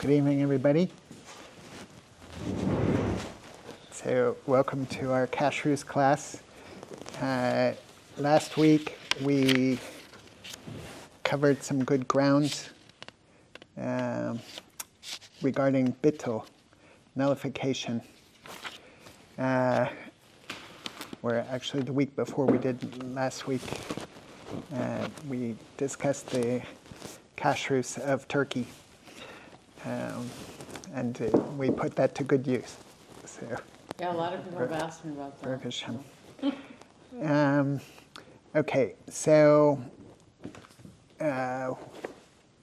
Good evening, everybody. So, welcome to our Kashrus class. Last week we covered some good ground regarding Bitul, nullification. Or actually the week before we did last week, we discussed the Kashrus of Turkey. And we put that to good use. So, yeah, a lot of people have asked me about that. Okay, so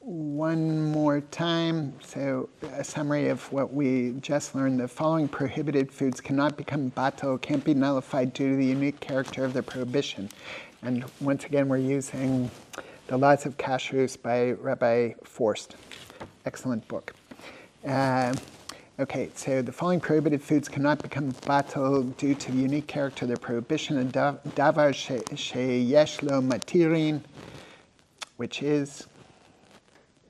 one more time. So a summary of what we just learned. The following prohibited foods cannot become batel, can't be nullified due to the unique character of the prohibition. And once again, we're using The Laws of Kashrus by Rabbi Forst. Excellent book. Okay, so the following prohibited foods cannot become batel due to the unique character of their prohibition. A davar sheyesh lo matirin, which is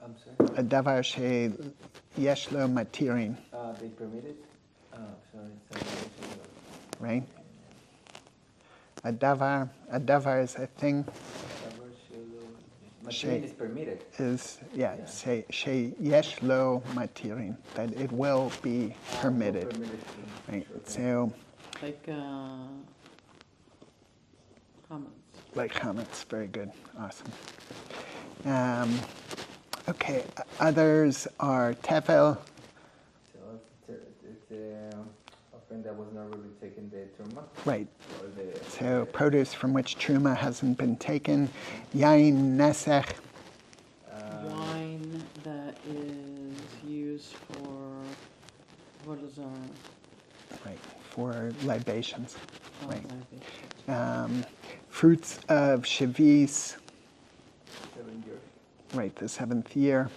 I'm sorry? a davar sheyesh lo matirin. They permit it? Sorry. Right? A davar is a thing. Matirin is permitted. Sheyesh lo matirin, that it will be permitted. Right? So, Like comments. like chametz, very good, awesome. Okay, others are tevel. So it's a friend that was not really taking the truma. Right. So produce from which truma hasn't been taken. Yain nesech. Wine that is used for, what is Right, for libations. Right. libation? Fruits of shavis. 7 years. Right, the 7th year.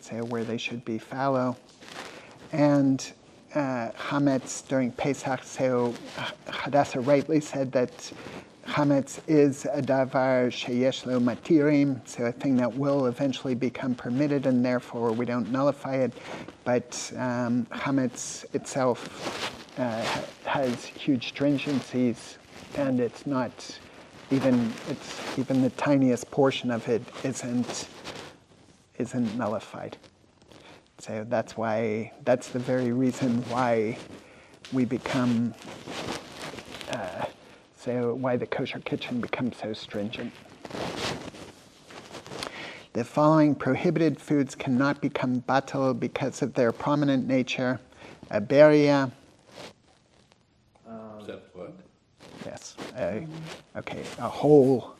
So where they should be fallow. And chametz during Pesach. So Hadassah rightly said that chametz is a davar sheyesh lo matirim, so a thing that will eventually become permitted, and therefore we don't nullify it. But chametz itself has huge stringencies, and it's not even the tiniest portion of it isn't nullified. So that's the very reason why we become, why the kosher kitchen becomes so stringent. The following prohibited foods cannot become batel because of their prominent nature. Aberia. Except what? Yes. Okay. A whole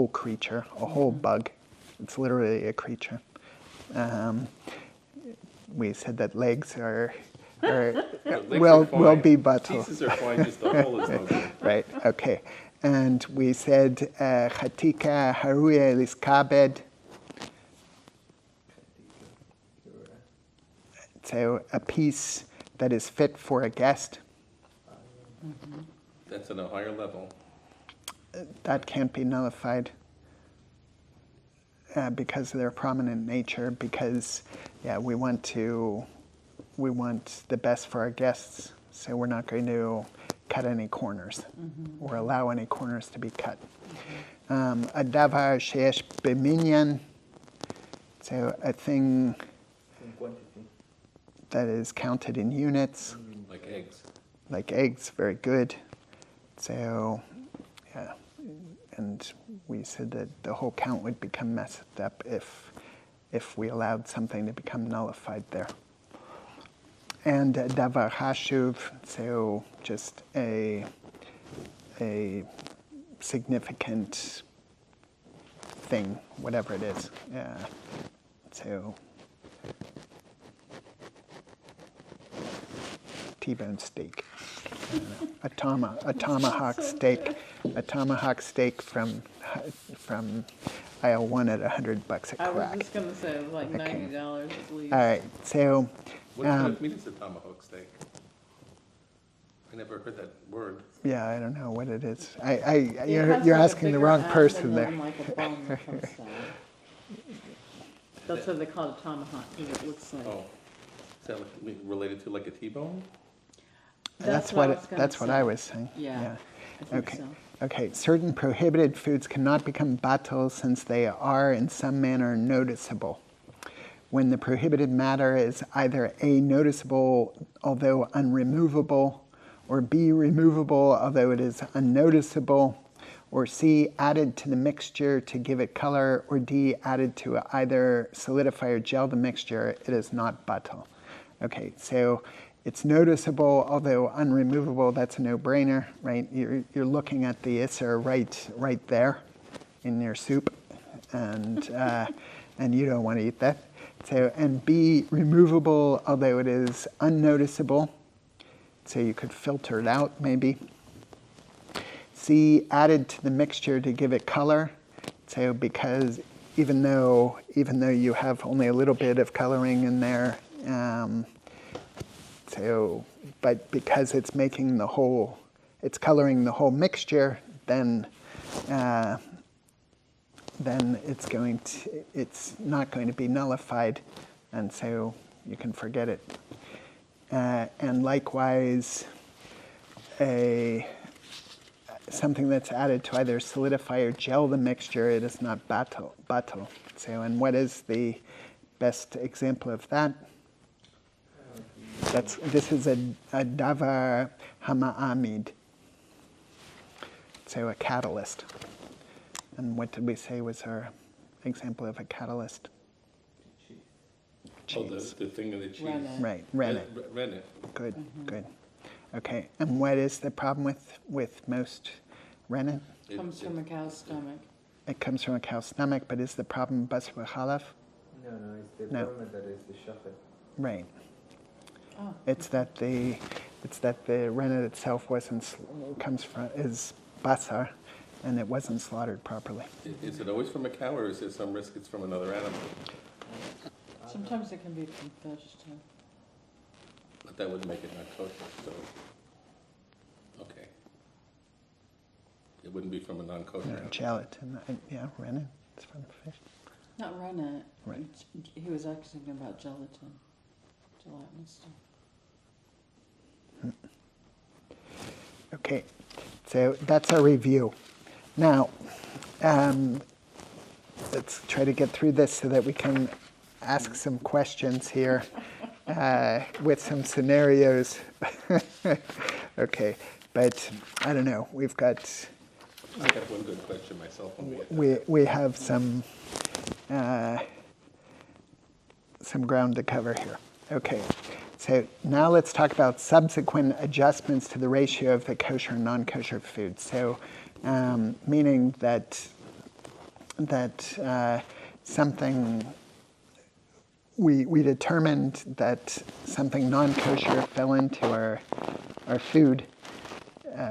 creature, a whole bug. It's literally a creature. We said that legs will be batel. Pieces are fine, just the whole is no good. Right. Okay. And we said chatika haruya liskabed. So a piece that is fit for a guest. That's on a higher level. That can't be nullified because of their prominent nature. Because we want the best for our guests, so we're not going to cut any corners or allow any corners to be cut. A davar sheyesh b'minyan, so a thing In quantity. that is counted in units. Like eggs. Like eggs, very good. So, yeah, and we said that the whole count would become messed up if we allowed something to become nullified there. And davar hashuv, so just a significant thing, whatever it is. So T-bone steak. A tomahawk steak from aisle 1 at $100 a crack. I was just going to say, it was like $90 at least. All right, so What kind of meat is a tomahawk steak? I never heard that word. yeah, I don't know what it is. It You're has like a asking the bigger wrong end person and there. then like a bone that comes down. That's why they call it tomahawk, because it looks like. Oh, that related to like a T-bone? That's what I what was gonna that's what say. I was saying. Yeah, I think Okay. so. Okay. Certain prohibited foods cannot become batal since they are in some manner noticeable. When the prohibited matter is either A, noticeable although unremovable, or B, removable although it is unnoticeable, or C, added to the mixture to give it color, or D, added to either solidify or gel the mixture, it is not batal. Okay, so it's noticeable although unremovable. That's a no-brainer, right? You're looking at the isser right there in your soup, and and you don't want to eat that. So, and B, removable although it is unnoticeable. So you could filter it out maybe. C, added to the mixture to give it color. So because even though you have only a little bit of coloring in there, but because it's making it's coloring the whole mixture, then it's not going to be nullified, and so you can forget it. And likewise, something that's added to either solidify or gel the mixture, it is not batal. So, and what is the best example of that? This is a davar hama'amid, so a catalyst. And what did we say was our example of a catalyst? Oh, the thing in the cheese. Rennet. Right, rennet. Rennet. Good, good. Okay, and what is the problem with most rennet? Comes from a cow's stomach. It comes from a cow's stomach, but is the problem basar v'chalav? No, it's the No. problem that is the shafet. Right. Oh. It's that the rennet itself is basar, and it wasn't slaughtered properly. Is it always from a cow, or is there some risk it's from another animal? Sometimes it can be from fish too. But that wouldn't make it not kosher, so, okay. It wouldn't be from a non-kosher animal. Gelatin, yeah, rennet. It's from fish. Not rennet. Right. He was actually thinking about gelatin. Gelatinous stuff. Okay, so that's our review. Now, let's try to get through this so that we can ask some questions here with some scenarios. Okay, but I don't know. We've got I got one good question myself. When we have some ground to cover here. Okay, so now let's talk about subsequent adjustments to the ratio of the kosher and non-kosher foods. So, meaning that something we determined that something non-kosher fell into our food.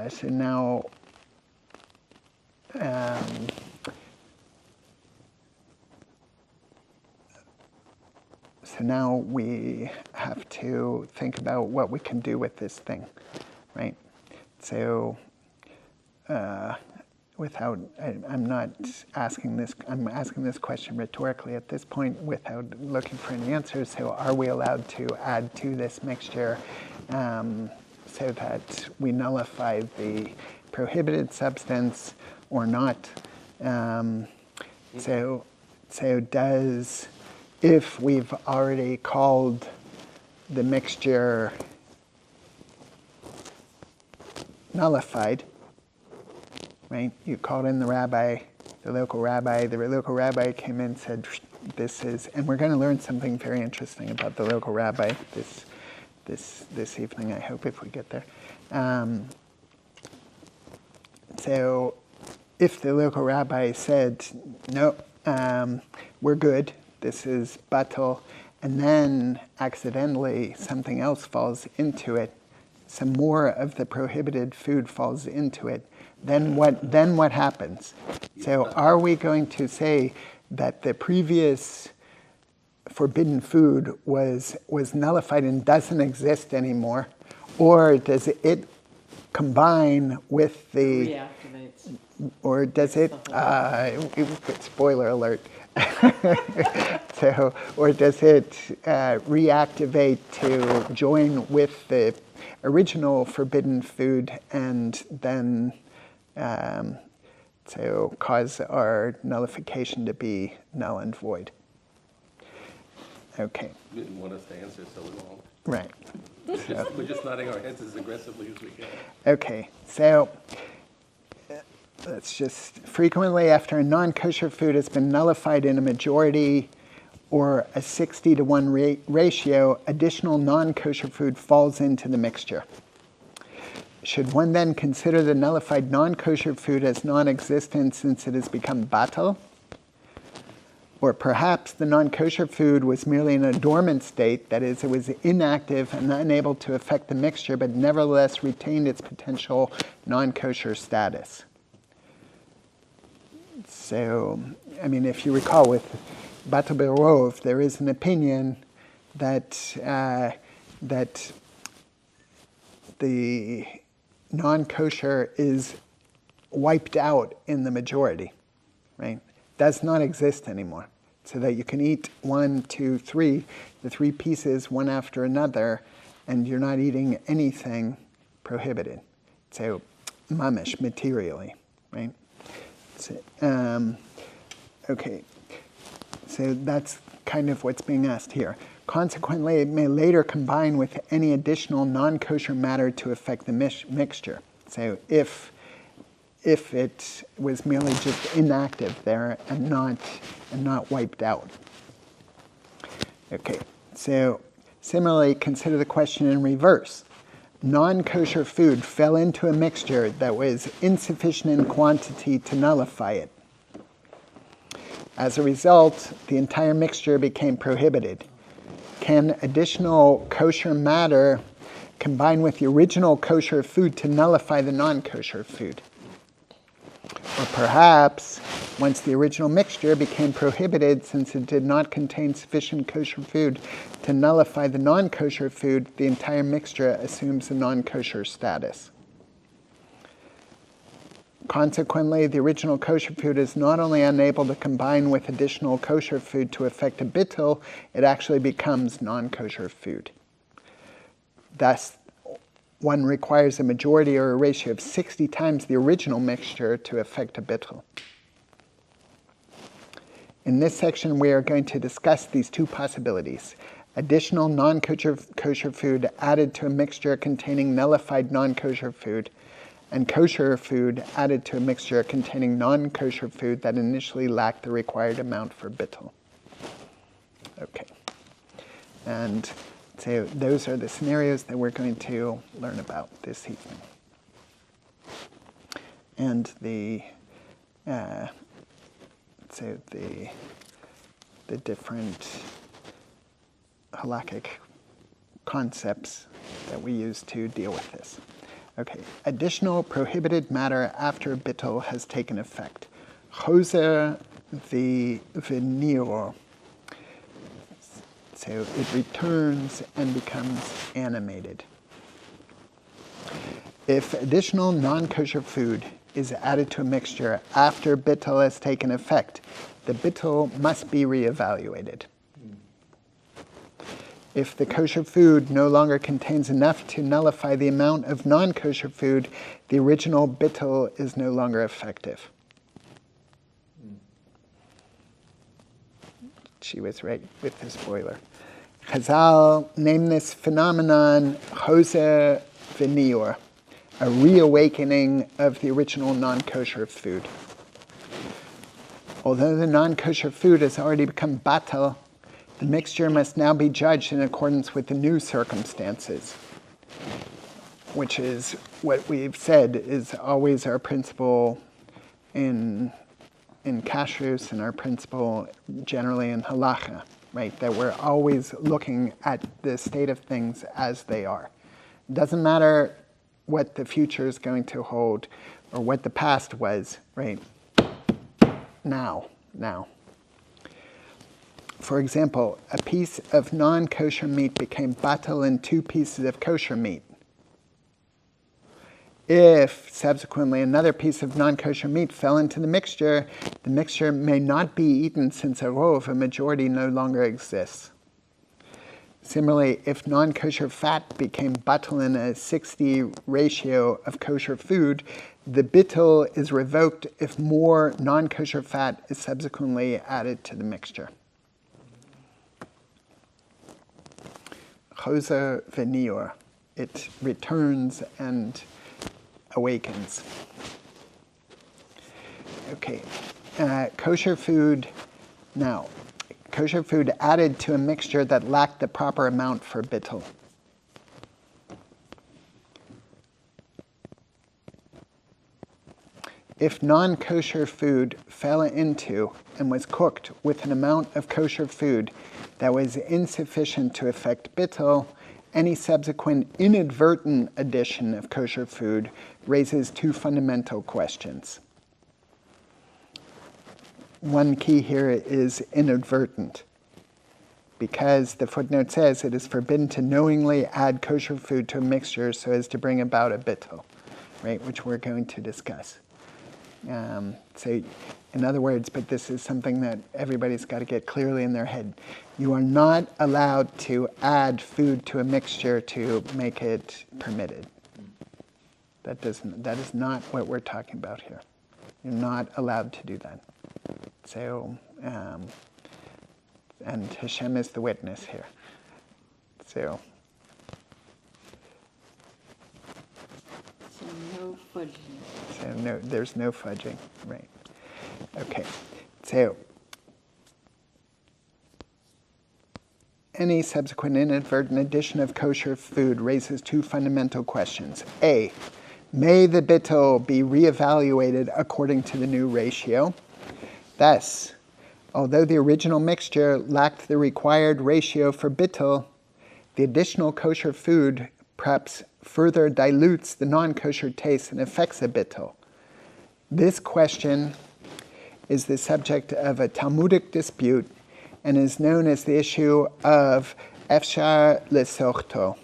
So now. So now we have to think about what we can do with this thing, right? So I'm not asking this, I'm asking this question rhetorically at this point without looking for any answers. So are we allowed to add to this mixture so that we nullify the prohibited substance or not? So does, if we've already called the mixture nullified, right? You called in the local rabbi came in and said, this is, and we're going to learn something very interesting about the local rabbi this evening, I hope, if we get there. So if the local rabbi said, no, we're good, this is batal, and then accidentally something else falls into it, some more of the prohibited food falls into it, then what happens? So are we going to say that the previous forbidden food was nullified and doesn't exist anymore, or does it combine with the Reactivates. or does it, spoiler alert, So, or does it reactivate to join with the original forbidden food and then so cause our nullification to be null and void? Okay, You didn't want us to answer, so we won't. right. We're just nodding our heads as aggressively as we can. Okay, so let's just, frequently after a non-kosher food has been nullified in a majority or a 60-to-1 ratio, additional non-kosher food falls into the mixture. Should one then consider the nullified non-kosher food as non-existent since it has become batal? Or perhaps the non-kosher food was merely in a dormant state, that is, it was inactive and unable to affect the mixture, but nevertheless retained its potential non-kosher status. So, I mean, if you recall with Batal Berov, there is an opinion that that the non-kosher is wiped out in the majority, right? Does not exist anymore. So that you can eat 1, 2, 3, the 3 pieces one after another, and you're not eating anything prohibited. So, mamish, materially, right? So, okay, so that's kind of what's being asked here. Consequently, it may later combine with any additional non-kosher matter to affect the mixture. So if it was merely just inactive there and not wiped out. Okay, so similarly, consider the question in reverse. Non-kosher food fell into a mixture that was insufficient in quantity to nullify it. As a result, the entire mixture became prohibited. Can additional kosher matter combine with the original kosher food to nullify the non-kosher food? Or perhaps, once the original mixture became prohibited since it did not contain sufficient kosher food to nullify the non-kosher food, the entire mixture assumes a non-kosher status. Consequently, the original kosher food is not only unable to combine with additional kosher food to effect a bitul, it actually becomes non-kosher food. Thus, one requires a majority or a ratio of 60 times the original mixture to effect a bitul. In this section, we are going to discuss these 2 possibilities. Additional non-kosher food added to a mixture containing nullified non-kosher food, and kosher food added to a mixture containing non-kosher food that initially lacked the required amount for bitul. Okay. And so those are the scenarios that we're going to learn about this evening. And the different halachic concepts that we use to deal with this. Okay, additional prohibited matter after bitul has taken effect. Choser v'nior. So it returns and becomes animated. If additional non-kosher food is added to a mixture after bitul has taken effect, the bitul must be reevaluated. If the kosher food no longer contains enough to nullify the amount of non-kosher food, the original bitul is no longer effective. She was right with the spoiler. Chazal named this phenomenon choser v'nior, a reawakening of the original non-kosher food. Although the non-kosher food has already become batal, the mixture must now be judged in accordance with the new circumstances, which is what we've said is always our principle in kashrus and our principle generally in halacha, right? That we're always looking at the state of things as they are. It doesn't matter what the future is going to hold or what the past was, right? Now. For example, a piece of non-kosher meat became batal in 2 pieces of kosher meat. If subsequently another piece of non-kosher meat fell into the mixture may not be eaten since a rov, a majority, no longer exists. Similarly, if non-kosher fat became batul in a 60 ratio of kosher food, the bitul is revoked if more non-kosher fat is subsequently added to the mixture. Choser v'niur, it returns and awakens. Okay, kosher food. Now, kosher food added to a mixture that lacked the proper amount for bitul. If non-kosher food fell into and was cooked with an amount of kosher food that was insufficient to affect bitul, any subsequent inadvertent addition of kosher food raises two fundamental questions. One key here is inadvertent, because the footnote says it is forbidden to knowingly add kosher food to a mixture so as to bring about a bitul, right, which we're going to discuss. So, in other words, but this is something that everybody's got to get clearly in their head. You are not allowed to add food to a mixture to make it permitted. That is not what we're talking about here. You're not allowed to do that. So, and Hashem is the witness here. So no fudging. So no, there's no fudging, right? Okay, so any subsequent inadvertent addition of kosher food raises two fundamental questions. A, may the bitul be reevaluated according to the new ratio? Thus, although the original mixture lacked the required ratio for bitul, the additional kosher food perhaps further dilutes the non-kosher taste and affects the bitul. This question is the subject of a Talmudic dispute and is known as the issue of efshar lesochto,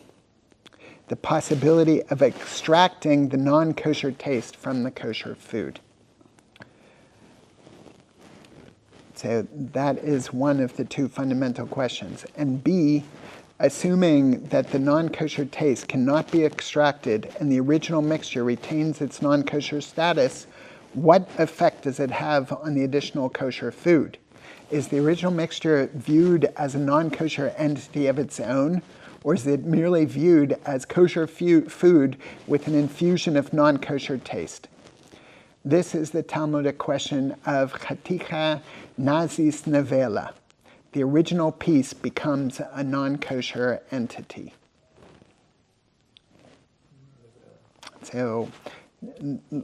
the possibility of extracting the non-kosher taste from the kosher food. So that is one of the two fundamental questions. And B, assuming that the non-kosher taste cannot be extracted and the original mixture retains its non-kosher status, what effect does it have on the additional kosher food? Is the original mixture viewed as a non-kosher entity of its own, or is it merely viewed as kosher food with an infusion of non-kosher taste? This is the Talmudic question of chaticha nazis nevela. The original piece becomes a non-kosher entity. So,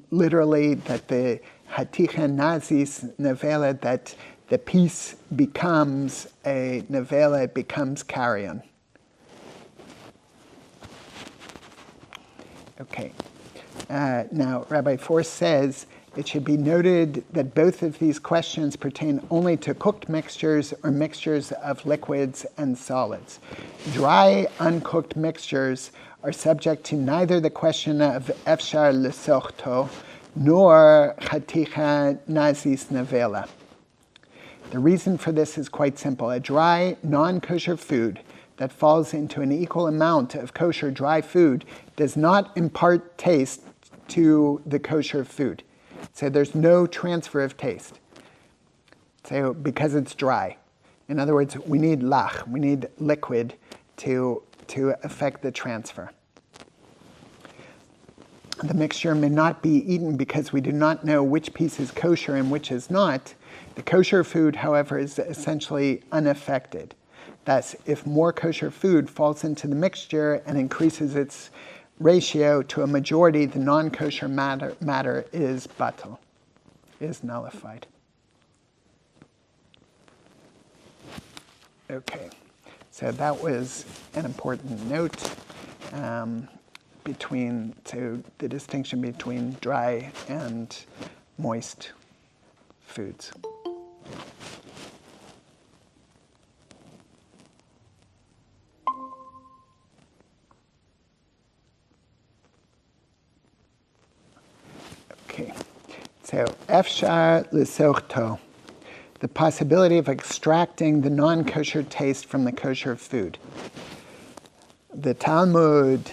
literally, that the chaticha nazis nevela, that the piece becomes a nevela, it becomes carrion. Okay. Now, Rabbi Force says, it should be noted that both of these questions pertain only to cooked mixtures or mixtures of liquids and solids. Dry, uncooked mixtures are subject to neither the question of efshar lesochto nor chaticha nazis nevela. The reason for this is quite simple. A dry, non-kosher food that falls into an equal amount of kosher dry food does not impart taste to the kosher food. So there's no transfer of taste. So because it's dry. In other words, we need lach, we need liquid to affect the transfer. The mixture may not be eaten because we do not know which piece is kosher and which is not. The kosher food, however, is essentially unaffected. Thus, if more kosher food falls into the mixture and increases its ratio to a majority, the non-kosher matter is batul, is nullified. Okay, so that was an important note so the distinction between dry and moist foods. So, efshar l'sochto, the possibility of extracting the non-kosher taste from the kosher food. The Talmud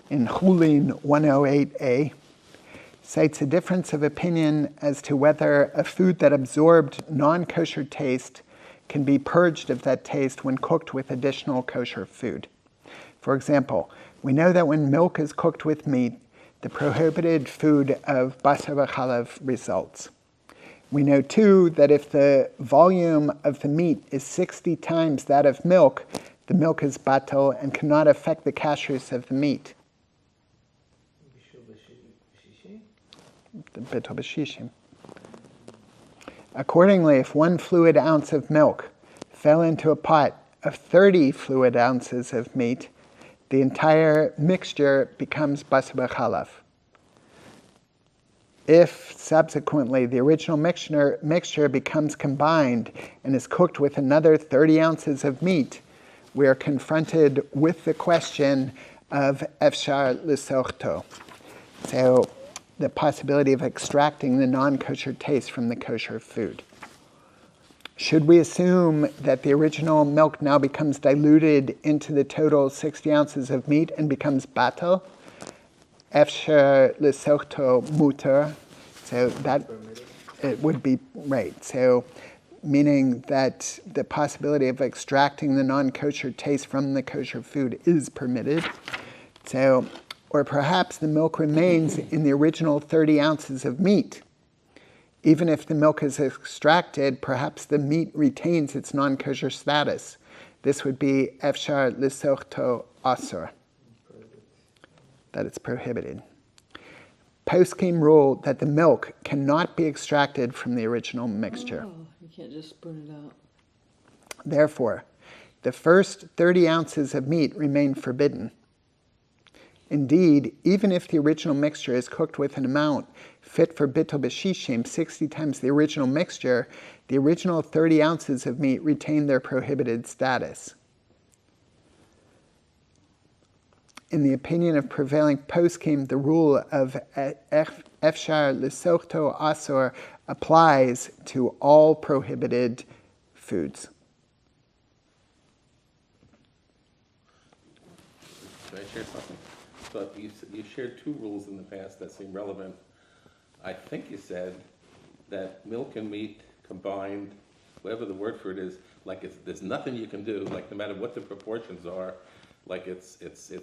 in Chulin 108a cites a difference of opinion as to whether a food that absorbed non-kosher taste can be purged of that taste when cooked with additional kosher food. For example, we know that when milk is cooked with meat, the prohibited food of basar v'chalav results. We know too that if the volume of the meat is 60 times that of milk, the milk is batal and cannot affect the kashrus of the meat. The bitul b'shishim. Accordingly, if 1 fluid ounce of milk fell into a pot of 30 fluid ounces of meat, the entire mixture becomes basar v'chalav. If subsequently the original mixture becomes combined and is cooked with another 30 ounces of meat, we are confronted with the question of efshar l'sochto. So, the possibility of extracting the non-kosher taste from the kosher food. Should we assume that the original milk now becomes diluted into the total 60 ounces of meat and becomes batal? Efshar l'sochto muter, so that it would be right. So, meaning that the possibility of extracting the non-kosher taste from the kosher food is permitted. So, or perhaps the milk remains in the original 30 ounces of meat. Even if the milk is extracted, perhaps the meat retains its non-kosher status. This would be efshar l'sochto asur, that it's prohibited. Poskim rule that the milk cannot be extracted from the original mixture. Oh, you can't just spoon it out. Therefore, the first 30 ounces of meat remain forbidden. Indeed, even if the original mixture is cooked with an amount fit for bitul b'shishim, 60 times the original mixture, the original 30 ounces of meat retain their prohibited status. In the opinion of prevailing poskim, the rule of efshar l'sochto asur applies to all prohibited foods. Can I share something? So you shared 2 rules in the past that seem relevant. I think you said that milk and meat combined, whatever the word for it is, like there's nothing you can do, like no matter what the proportions are, like it's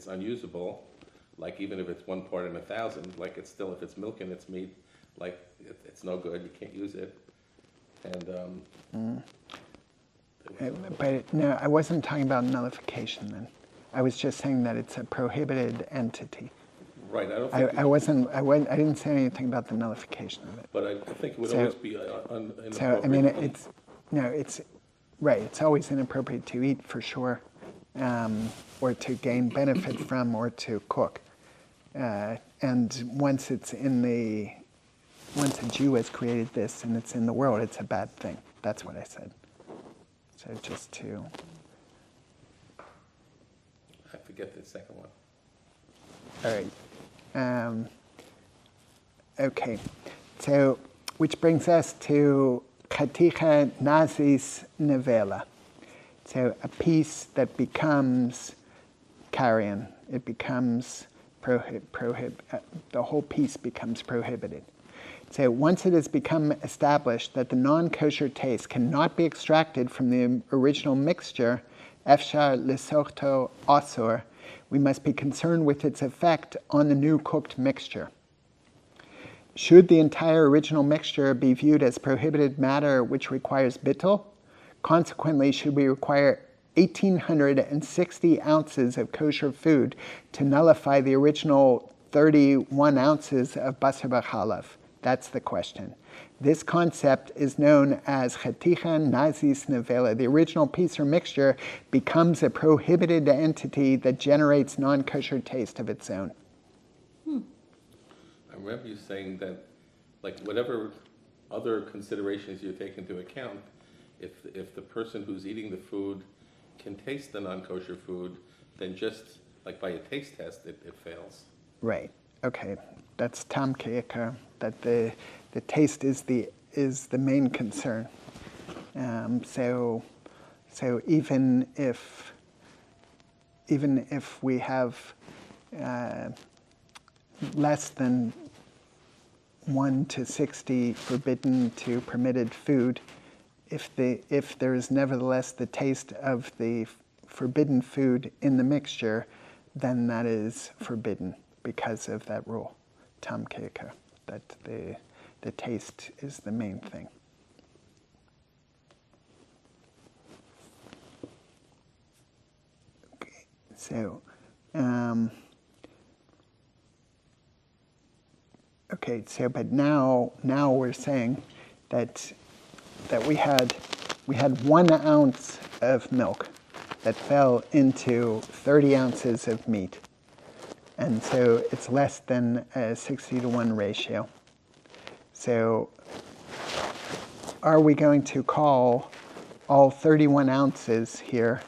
unusable, like even if it's 1 part in 1,000, like it's still, if it's milk and it's meat, like it's no good, you can't use it. And But no, I wasn't talking about nullification then. I was just saying that it's a prohibited entity. right, I don't think I didn't say anything about the nullification of it. but I think it would always be inappropriate. So, I mean, it's right, it's always inappropriate to eat for sure, or to gain benefit from, or to cook. And once a Jew has created this and it's in the world, it's a bad thing. That's what I said. So just to... I forget the second one. All right. Okay. So, which brings us to chaticha nazis nevela. So, a piece that becomes carrion. It becomes the whole piece becomes prohibited. So, once it has become established that the non-kosher taste cannot be extracted from the original mixture, efshar l'sochto asur, we must be concerned with its effect on the new cooked mixture. Should the entire original mixture be viewed as prohibited matter which requires bitul? Consequently, should we require 1,860 ounces of kosher food to nullify the original 31 ounces of basar v'chalav? That's the question. This concept is known as chaticha nazis nevela. The original piece or mixture becomes a prohibited entity that generates non-kosher taste of its own. I remember you saying that, like, whatever other considerations you take into account, if the person who's eating the food can taste the non-kosher food, then just like by a taste test, it fails. Right. okay, that's tam ke'ikar, that the taste is the main concern. So even if we have less than 1 to 60 forbidden to permitted food, if there is nevertheless the taste of the forbidden food in the mixture, then that is forbidden because of that rule, tam ke'ikar, that the taste is the main thing. Okay, so but now we're saying that we had 1 ounce of milk that fell into 30 ounces of meat. And so it's less than a 60-to-1 ratio. So are we going to call all 31 ounces here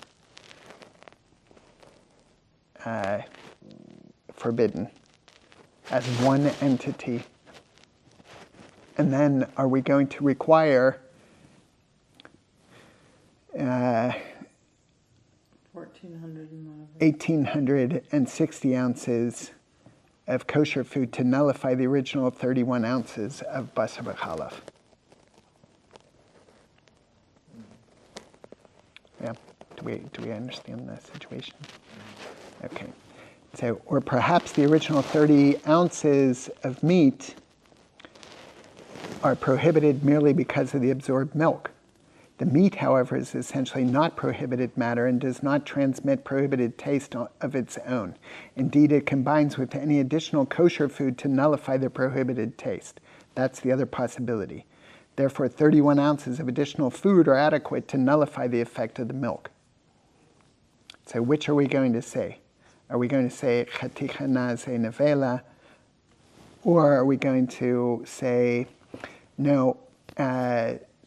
forbidden as one entity? And then are we going to require 1,860 ounces of kosher food to nullify the original 31 ounces of basar b'chalav? Yeah, do we understand the situation? Okay, so, or perhaps the original 30 ounces of meat are prohibited merely because of the absorbed milk. The meat, however, is essentially not prohibited matter and does not transmit prohibited taste of its own. Indeed, it combines with any additional kosher food to nullify the prohibited taste. That's the other possibility. Therefore, 31 ounces of additional food are adequate to nullify the effect of the milk. So which are we going to say? Are we going to say chaticha naze nevela? Or are we going to say, no,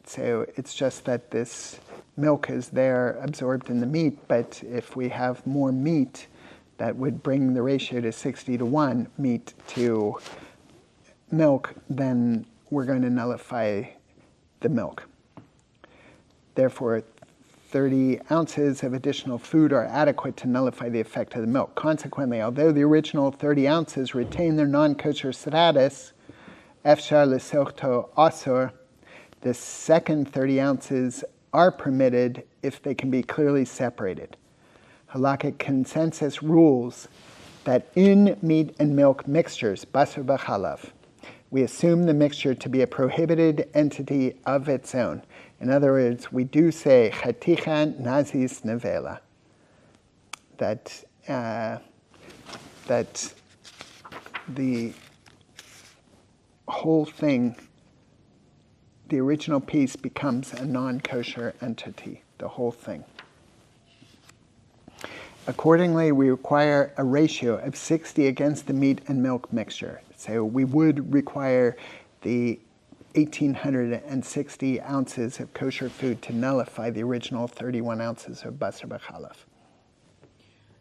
so it's just that this milk is there absorbed in the meat, but if we have more meat, that would bring the ratio to 60-to-1 meat to milk, then we're going to nullify the milk. Therefore, 30 ounces of additional food are adequate to nullify the effect of the milk. Consequently, although the original 30 ounces retain their non-kosher status, efshar l'sochto asur, the second 30 ounces are permitted if they can be clearly separated. Halachic consensus rules that in meat and milk mixtures, basar b'chalav, we assume the mixture to be a prohibited entity of its own. In other words, we do say chaticha nazis nevela, that the whole thing, the original piece, becomes a non-kosher entity, the whole thing. Accordingly, we require a ratio of 60 against the meat and milk mixture. So we would require the 1,860 ounces of kosher food to nullify the original 31 ounces of basar b'chalav.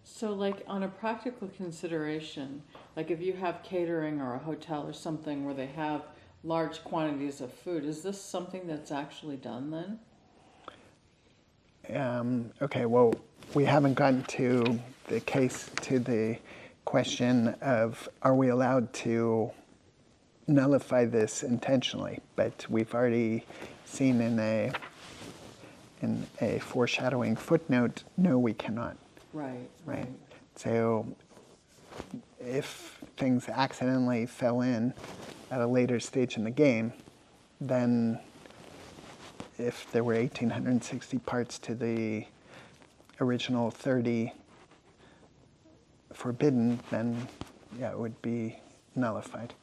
So like on a practical consideration, like if you have catering or a hotel or something where they have large quantities of food, is this something that's actually done then? Okay, well, we haven't gotten to the question of are we allowed to nullify this intentionally, but we've already seen in a foreshadowing footnote, no, we cannot. Right. So if things accidentally fell in at a later stage in the game, then if there were 1,860 parts to the original 30 forbidden, then yeah, it would be nullified.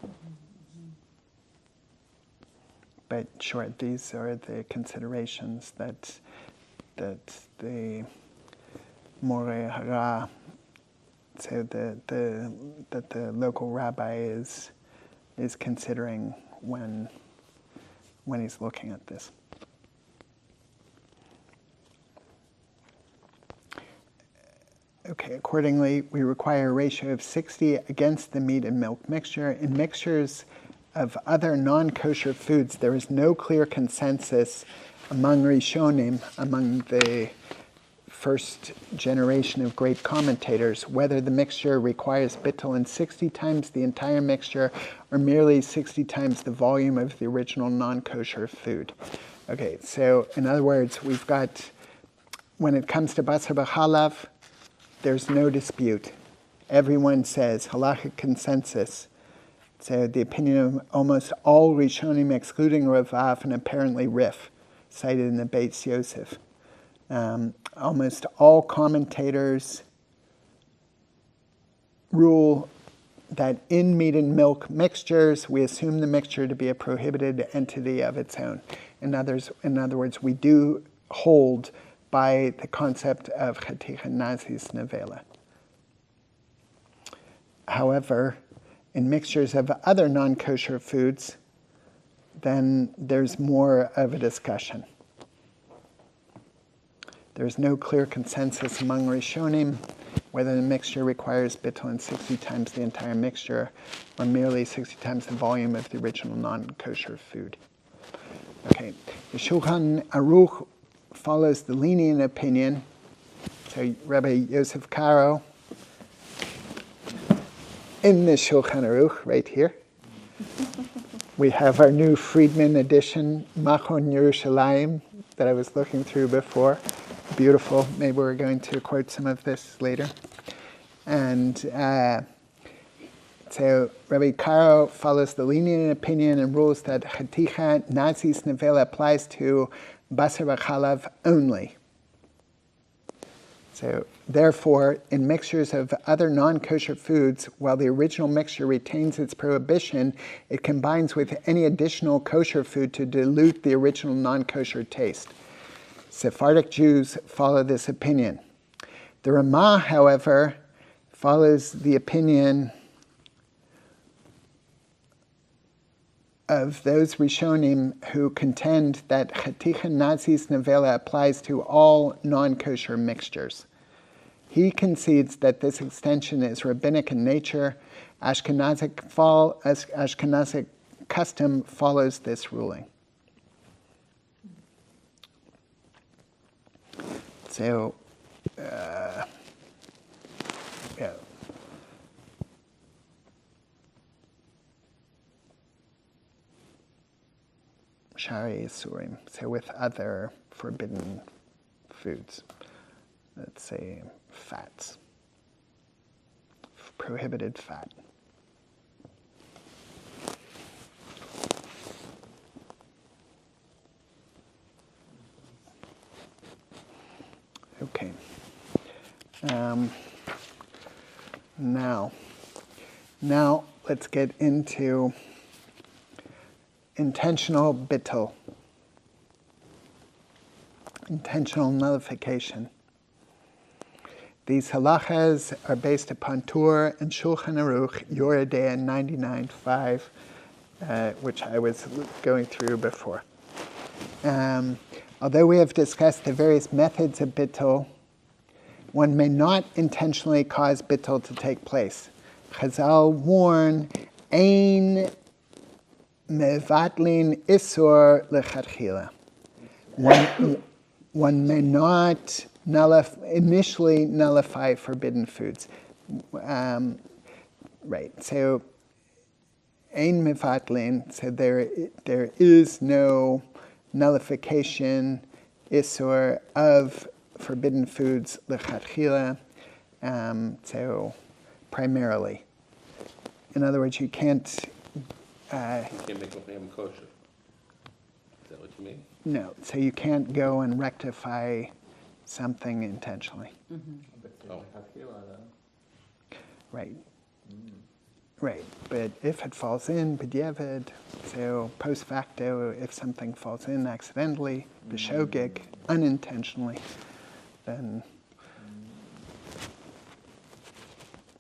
But sure, these are the considerations that the Moreh Hara, so that the local rabbi is considering when he's looking at this. Okay, accordingly, we require a ratio of 60 against the meat and milk mixture. In mixtures of other non-kosher foods, there is no clear consensus among Rishonim, among the first generation of great commentators, whether the mixture requires bittul in 60 times the entire mixture or merely 60 times the volume of the original non-kosher food. Okay, so in other words, we've got, when it comes to basar b'chalav, there's no dispute. Everyone says, halachic consensus. So the opinion of almost all Rishonim, excluding Ravav and apparently Rif, cited in the Beis Yosef. Almost all commentators rule that in meat and milk mixtures, we assume the mixture to be a prohibited entity of its own. In other words, we do hold by the concept of chaticha nazis nevela. However, in mixtures of other non-kosher foods, then there's more of a discussion. There's no clear consensus among Rishonim whether the mixture requires bittul in 60 times the entire mixture or merely 60 times the volume of the original non-kosher food. Okay, the Shulchan Aruch follows the lenient opinion. So Rabbi Yosef Karo, in the Shulchan Aruch, right here, we have our new Friedman edition, Machon Yerushalayim, that I was looking through before. Beautiful. Maybe we're going to quote some of this later. And so Rabbi Karo follows the lenient opinion and rules that chaticha nazis nevela applies to basar b'chalav only. So therefore, in mixtures of other non-kosher foods, while the original mixture retains its prohibition, it combines with any additional kosher food to dilute the original non-kosher taste. Sephardic Jews follow this opinion. The Ramah, however, follows the opinion of those Rishonim who contend that chaticha nazis nevela applies to all non-kosher mixtures. He concedes that this extension is rabbinic in nature. Ashkenazic custom follows this ruling. So, yeah. Shari Isurim, so with other forbidden foods, let's say fats, prohibited fat. Okay. Now let's get into intentional bitul, intentional nullification. These halachas are based upon Tur and Shulchan Aruch, Yoredea 99.5, which I was going through before. Although we have discussed the various methods of bitul, one may not intentionally cause bitul to take place. Chazal warn, ein mevatlin isur lechatchila. One may not initially nullify forbidden foods. Right, so ein mevatlin, so there is no nullification, isur, of forbidden foods, lechatchila, so primarily. In other words, you can't... You can't make a ham kosher. Is that what you mean? No, so you can't go and rectify something intentionally. Mm-hmm. Oh. Right. Right, but if it falls in, b'diavad, so post facto, if something falls in accidentally, b'shogeg, unintentionally, then...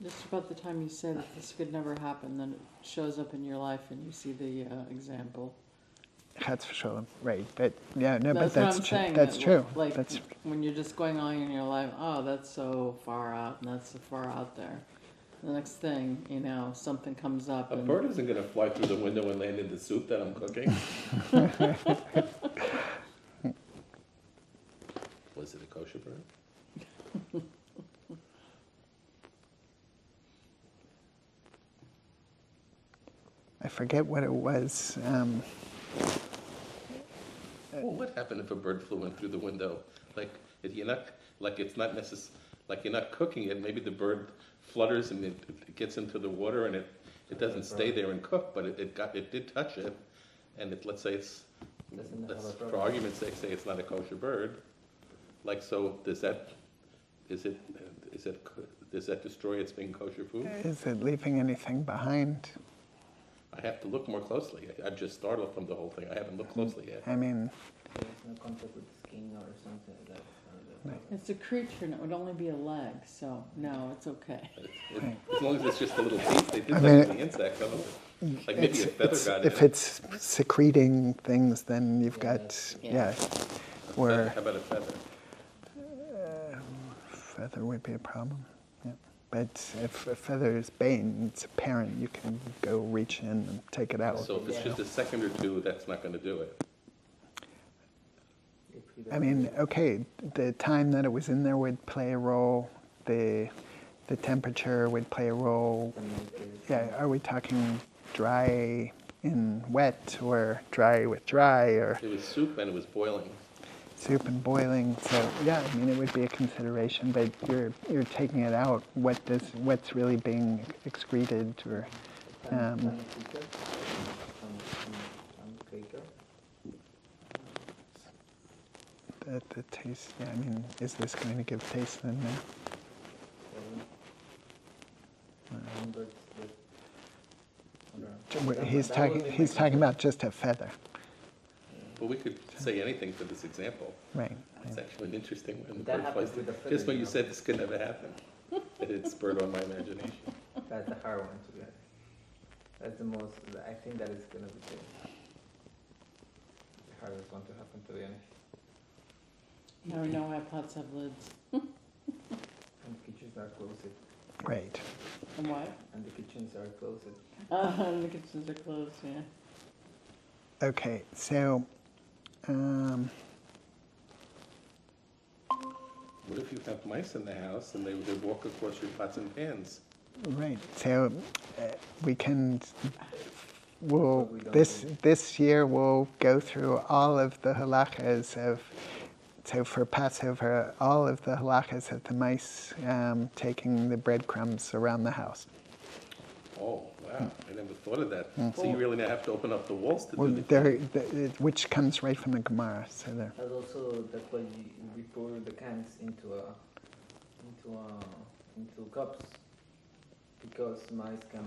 Just about the time you say that this could never happen, then it shows up in your life and you see the example. Chas v'sholem, right? But yeah, no, but That's what that's I'm saying. that's that, true. Like That's when you're just going on in your life, oh, that's so far out, and that's so far out there. The next thing, something comes up. A And bird isn't gonna fly through the window and land in the soup that I'm cooking. Was it a kosher bird? I forget what it was. Well, what happened if a bird flew in through the window? Like, if you're not, like it's not like you're not cooking it, maybe the bird flutters and it gets into the water and it doesn't stay there and cook, but it did touch it, and let's say for argument's sake, say it's not a kosher bird. Like, so does that destroy its being kosher food? Is it leaving anything behind? I have to look more closely. I'm just startled from the whole thing. I haven't looked closely yet. I mean, There's no contact with the skin or something like that. it's a creature, and it would only be a leg, so no, it's okay. As long as it's just a little piece, they did I that mean, with the insect. Like maybe a feather got in if it. it's secreting things, then you've got Yeah. Or How about a feather? feather would be a problem. Yeah. But if a feather is bane, it's apparent. You can go reach in and take it out. So if it's just a second or two, that's not going to do it. I mean, okay, the time that it was in there would play a role. The temperature would play a role. Yeah, are we talking dry in wet or dry with dry or It was soup and it was boiling. soup and boiling? So yeah, I mean it would be a consideration, but you're taking it out. What's really being excreted or the taste? Yeah, I mean, is this going to give taste in there? He's talking about just a feather, But we could say anything for this example. right? It's actually an interesting one. The That bird happens flies with the through. feather, Just when you you know. said this could never happen, it spurred on my imagination. That's the hard one to get. That's the most, I think that is going to be the hardest one to happen, to be honest. No, no, our pots have lids. And the kitchens are closed. Right. And what? And the kitchens are closed. The kitchens are closed, yeah. Okay, so What if you have mice in the house and they would walk across your pots and pans? right. So we can. We'll But we don't this year we'll go through all of the halachas of. So for Passover, all of the halachas of the mice taking the breadcrumbs around the house. Oh, wow. I never thought of that. So you really now have to open up the walls to Well, do the which comes right from the Gemara. So there. And also, that's why we pour the cans into cups, because mice can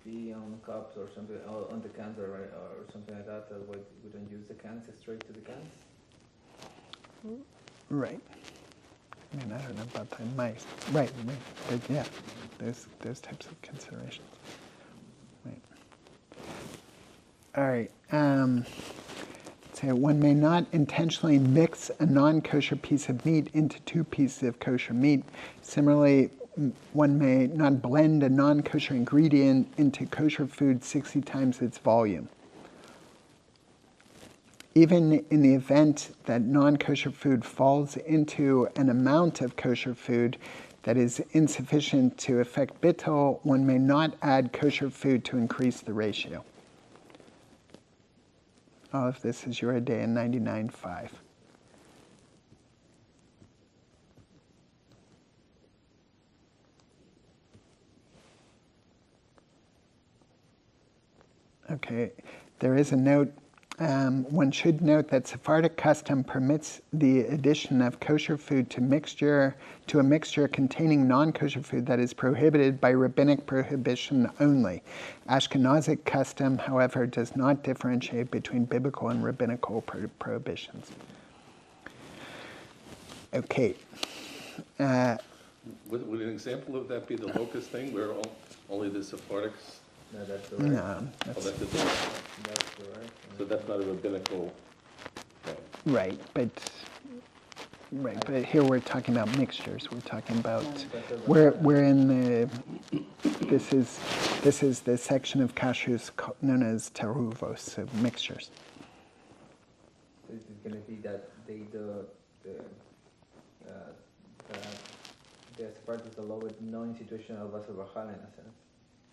be on cups or something, or on the cans or something like that. That's why we don't use the cans straight to the cans. Right. I mean, I don't know about the mice. Right. But yeah, those types of considerations. Right. All right. So one may not intentionally mix a non-kosher piece of meat into two pieces of kosher meat. Similarly, one may not blend a non-kosher ingredient into kosher food 60 times its volume. Even in the event that non-kosher food falls into an amount of kosher food that is insufficient to affect Bitul, one may not add kosher food to increase the ratio. All of this is your day in 99.5. Okay, there is a note. One should note that Sephardic custom permits the addition of kosher food to a mixture containing non-kosher food that is prohibited by rabbinic prohibition only. Ashkenazic custom, however, does not differentiate between biblical and rabbinical prohibitions. Okay. Would an example of that be the locust thing, where only the Sephardics No, that's the right. No, Oh, that's that's a different one. That's the right. So that's not a rabbinical thing. right. But here we're talking about mixtures. We're talking about That's a right. we're in the this is the section of kashrus known as teruvos, so mixtures. So it's going to be that the Sephardists allow it no institutional basar b'chal in a sense,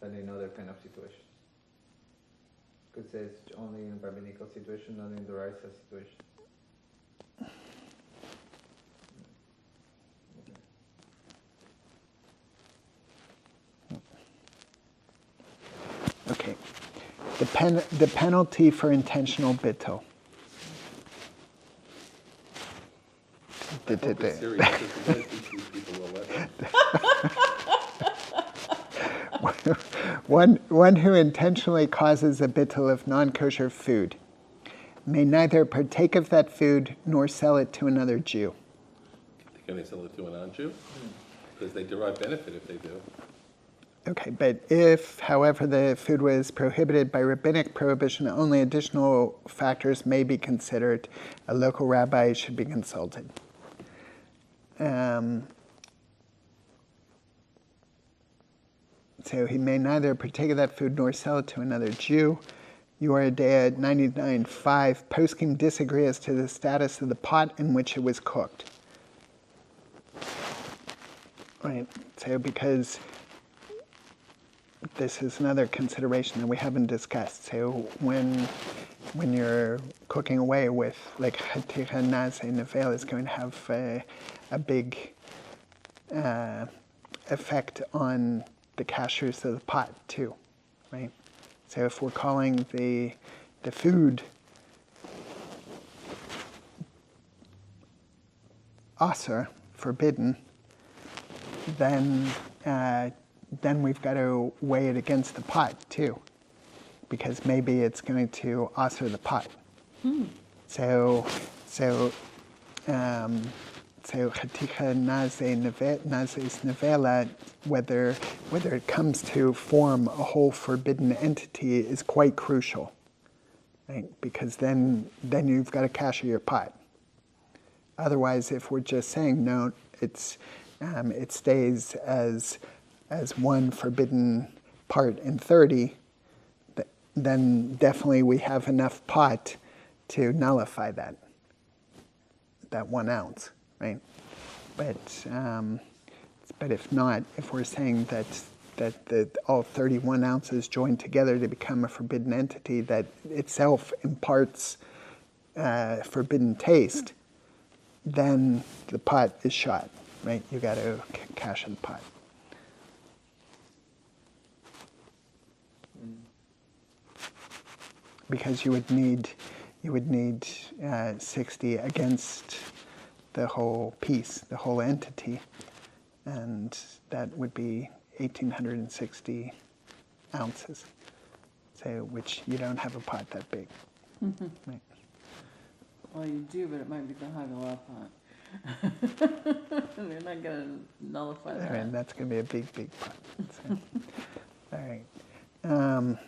than in other kind of situations. Could say it's only in rabbinical situation, not in the Raisa situation. Okay. The penalty for intentional bitul. I hope it's serious, because we gotta teach these people a lesson. One who intentionally causes a bitul of non-kosher food may neither partake of that food nor sell it to another Jew. Can they sell it to a non-Jew? Because they derive benefit if they do. Okay, but if, however, the food was prohibited by rabbinic prohibition, only additional factors may be considered. A local rabbi should be consulted. So he may neither partake of that food nor sell it to another Jew. Yoredea 99.5, poskim disagree as to the status of the pot in which it was cooked. Right, so because this is another consideration that we haven't discussed. So when you're cooking away with, like, haticha naze nevel is going to have a big effect on the kashrus of the pot too, right? So if we're calling the food asur, forbidden, then we've got to weigh it against the pot too, because maybe it's going to asur the pot. So haticha nazes nevela, whether it comes to form a whole forbidden entity, is quite crucial, right? Because then you've got to kasher your pot. Otherwise, if we're just saying no, it stays as one forbidden part in 30, then definitely we have enough pot to nullify that 1 ounce, right? But if not, if we're saying that all 31 ounces joined together to become a forbidden entity that itself imparts forbidden taste, then the pot is shot, right? You got to cash in the pot. Because you would need 60 against the whole piece, the whole entity, and that would be 1,860 ounces. So, which you don't have a pot that big. Right. Well, you do, but it might be the Haggadah pot. And you're not going to nullify that. And that's going to be a big pot. So, all right.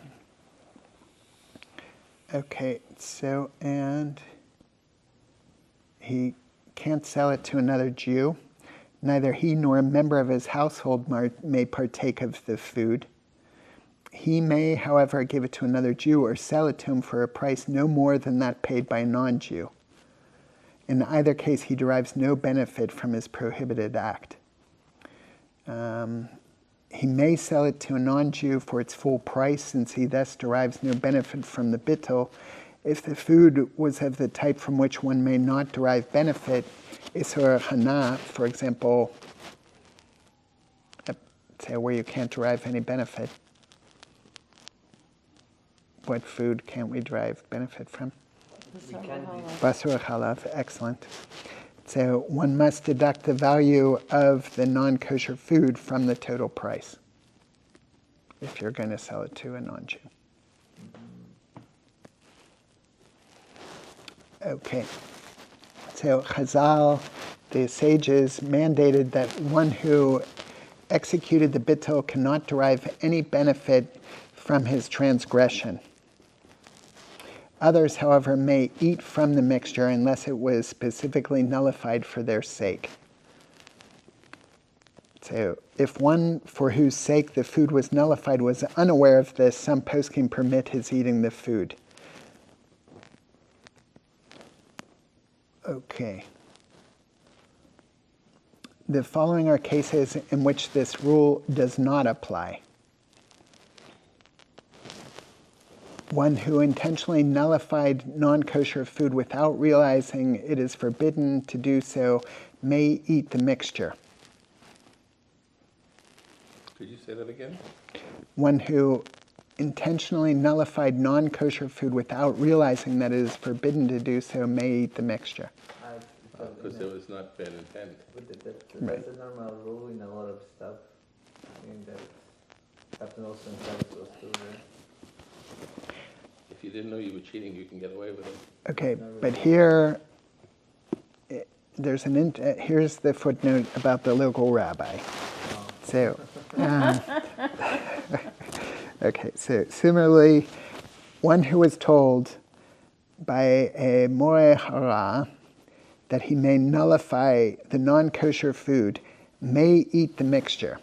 Okay, so, and he can't sell it to another Jew. Neither he nor a member of his household may partake of the food. He may, however, give it to another Jew or sell it to him for a price no more than that paid by a non-Jew. In either case, he derives no benefit from his prohibited act. He may sell it to a non-Jew for its full price, since he thus derives no benefit from the bitul. If the food was of the type from which one may not derive benefit, isur hana, for example, say where you can't derive any benefit. What food can't we derive benefit from? Basar halav, excellent. So one must deduct the value of the non-kosher food from the total price if you're going to sell it to a non-Jew. Okay. So Chazal, the sages, mandated that one who executed the bitul cannot derive any benefit from his transgression. Others, however, may eat from the mixture unless it was specifically nullified for their sake. So if one for whose sake the food was nullified was unaware of this, some poskim permit his eating the food. Okay. The following are cases in which this rule does not apply. One who intentionally nullified non-kosher food without realizing it is forbidden to do so may eat the mixture. Could you say that again? One who intentionally nullified non-kosher food without realizing that it is forbidden to do so may eat the mixture. Because there was not bad intent. Right. That's a normal rule in a lot of stuff. I mean, that happens also in Bitul too, right? If you didn't know you were cheating, you can get away with it. Okay, but here, there's here's the footnote about the local rabbi. So, okay, so similarly, one who was told by a moreh hara that he may nullify the non-kosher food may eat the mixture.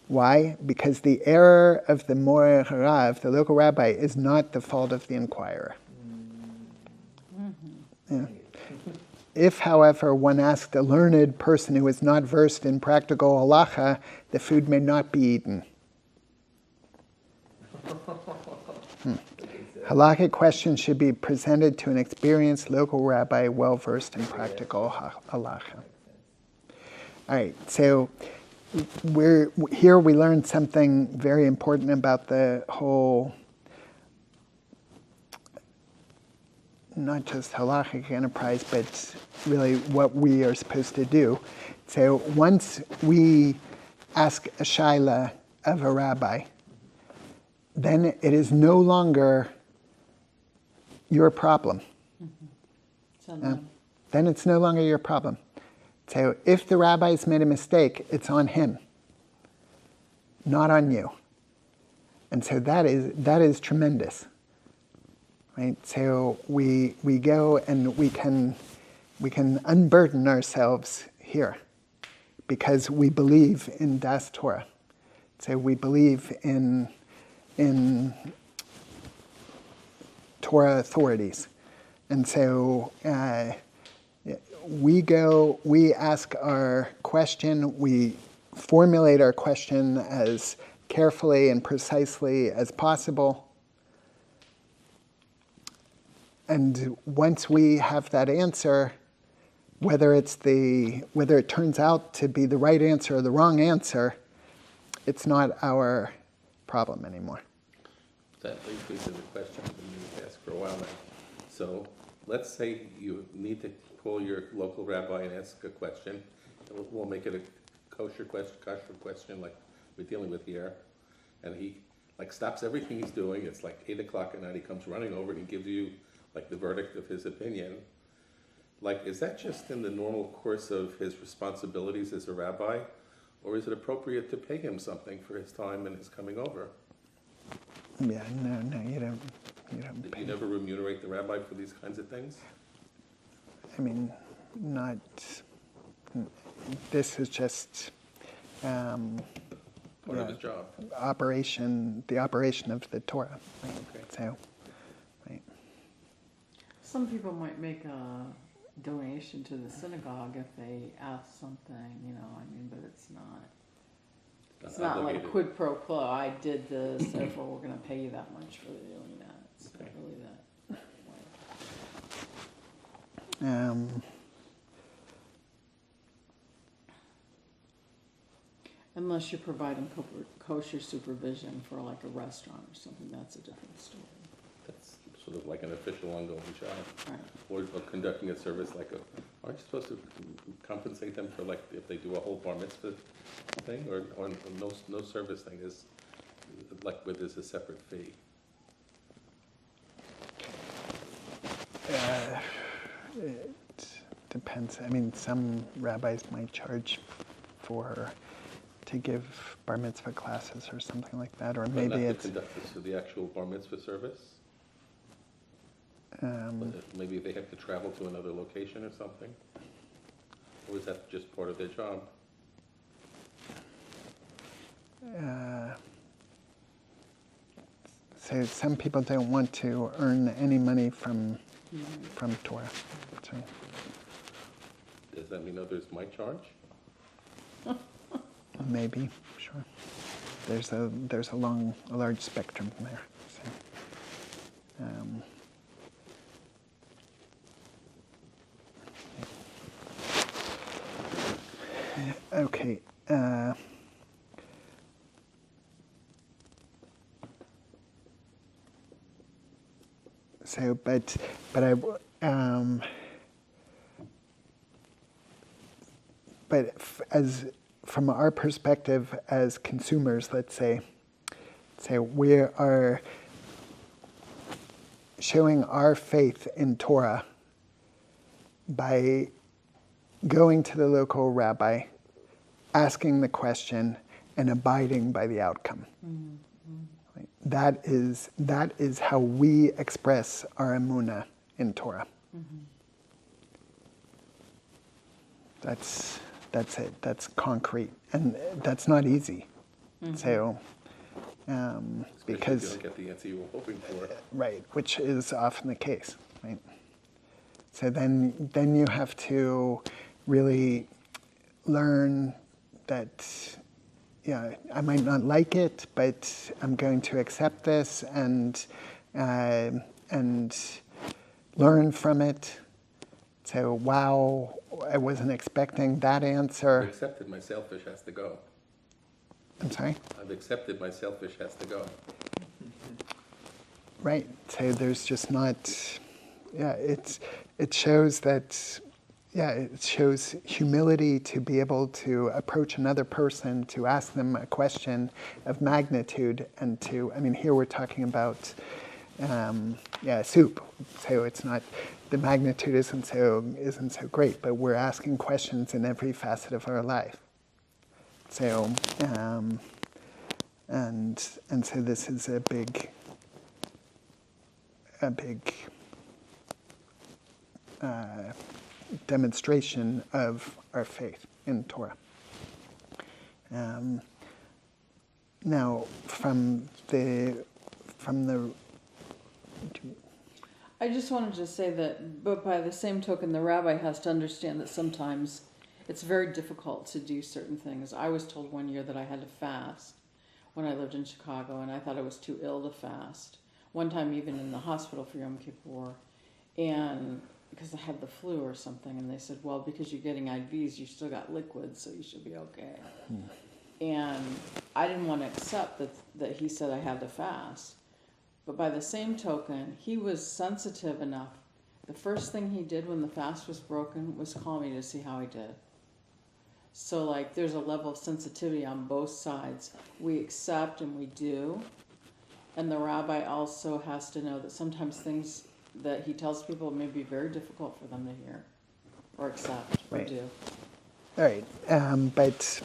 Why? Because the error of the moreh hara, of the local rabbi, is not the fault of the inquirer. Yeah. If, however, one asked a learned person who is not versed in practical halacha, the food may not be eaten. Halachic questions should be presented to an experienced local rabbi well versed in practical halacha. All right, so here we learned something very important about the whole, not just halachic enterprise, but really what we are supposed to do. So once we ask a shaila of a rabbi, then it is no longer your problem. Then it's no longer your problem. So if the rabbi's made a mistake, it's on him, not on you. And so that is tremendous. Right? So we go and we can unburden ourselves here because we believe in Das Torah. So we believe in Torah authorities. And so we ask our question, we formulate our question as carefully and precisely as possible. And once we have that answer, whether it turns out to be the right answer or the wrong answer, it's not our problem anymore. That leads me to the question I've been asked for a while now. So let's say you need to call your local rabbi and ask a question. We'll make it a kosher question like we're dealing with here. And he stops everything he's doing. It's like 8 o'clock at night. He comes running over and he gives you the verdict of his opinion. Is that just in the normal course of his responsibilities as a rabbi? Or is it appropriate to pay him something for his time and his coming over? Yeah, no, you don't pay. You never remunerate the rabbi for these kinds of things? I mean, not. This is just Part of his job. the operation of the Torah. Right? Okay. So, right. Some people might make a donation to the synagogue if they ask something, but it's not. It's not like quid pro quo. I did this, therefore we're going to pay you that much for doing that. It's not really that way. Unless you're providing kosher supervision for a restaurant or something, that's a different story. That's sort of like an official ongoing job. Right. Or conducting a service aren't you supposed to compensate them for if they do a whole bar mitzvah thing? Or no service thing is where there's a separate fee? It depends. I mean, some rabbis might charge for to give bar mitzvah classes or something like that, or But maybe not to it's conduct this for the actual bar mitzvah service? Maybe they have to travel to another location or something? Or is that just part of their job? so some people don't want to earn any money from Torah. So, Does that mean others might charge? maybe, sure. There's a large spectrum there. So, okay. So, but as from our perspective as consumers, let's say we are showing our faith in Torah by going to the local rabbi, asking the question, and abiding by the outcome. Right? That is how we express our emunah in Torah. That's it. That's concrete, and that's not easy. So, because if you don't get the answer you were hoping for. right, which is often the case, right? So then you have to really learn that, yeah, I might not like it, but I'm going to accept this and learn from it. So, wow, I wasn't expecting that I've answer. accepted my selfish has to go. I'm sorry? I've accepted my selfish has to go. Right. So there's just not, it shows that, it shows humility to be able to approach another person, to ask them a question of magnitude, and here we're talking about, soup. So it's not, the magnitude isn't so great, but we're asking questions in every facet of our life. So, and so this is a big demonstration of our faith in Torah. Now, from the I just wanted to say that, but by the same token, the rabbi has to understand that sometimes it's very difficult to do certain things. I was told one year that I had to fast when I lived in Chicago, and I thought I was too ill to fast. One time even in the hospital for Yom Kippur, and because I had the flu or something, and they said, well, because you're getting IVs, you still got liquids, so you should be okay. And I didn't want to accept that he said I had to fast. But by the same token, he was sensitive enough. The first thing he did when the fast was broken was call me to see how I did. So there's a level of sensitivity on both sides. We accept and we do. And the rabbi also has to know that sometimes things that he tells people may be very difficult for them to hear or accept or Right. do. All right, but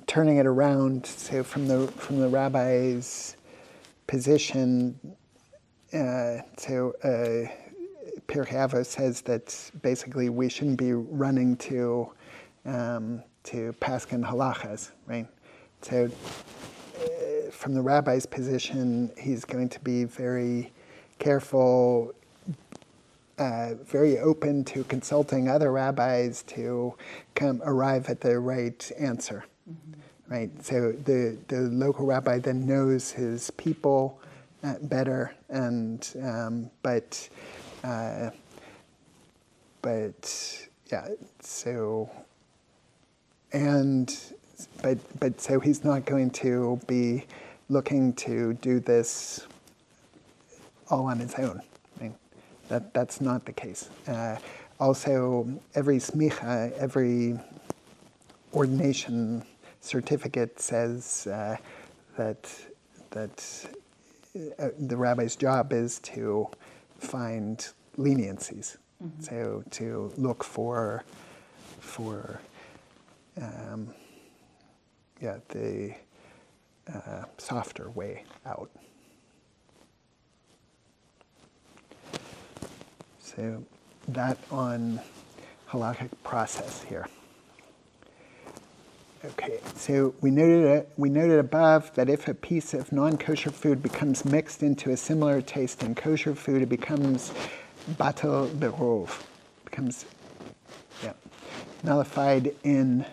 turning it around, so from the rabbi's position, Pirkei Avos says that basically we shouldn't be running to paskin halachas, right? So from the rabbi's position, he's going to be very careful, very open to consulting other rabbis to arrive at the right answer, right? So the local rabbi then knows his people better, and but so he's not going to be looking to do this all on his own. Right? That's not the case. Also, every smicha, every ordination certificate says that the rabbi's job is to find leniencies, so to look for softer way out. So that on halachic process here. Okay, so we noted above that if a piece of non-kosher food becomes mixed into a similar taste in kosher food, it becomes batel berov, becomes nullified in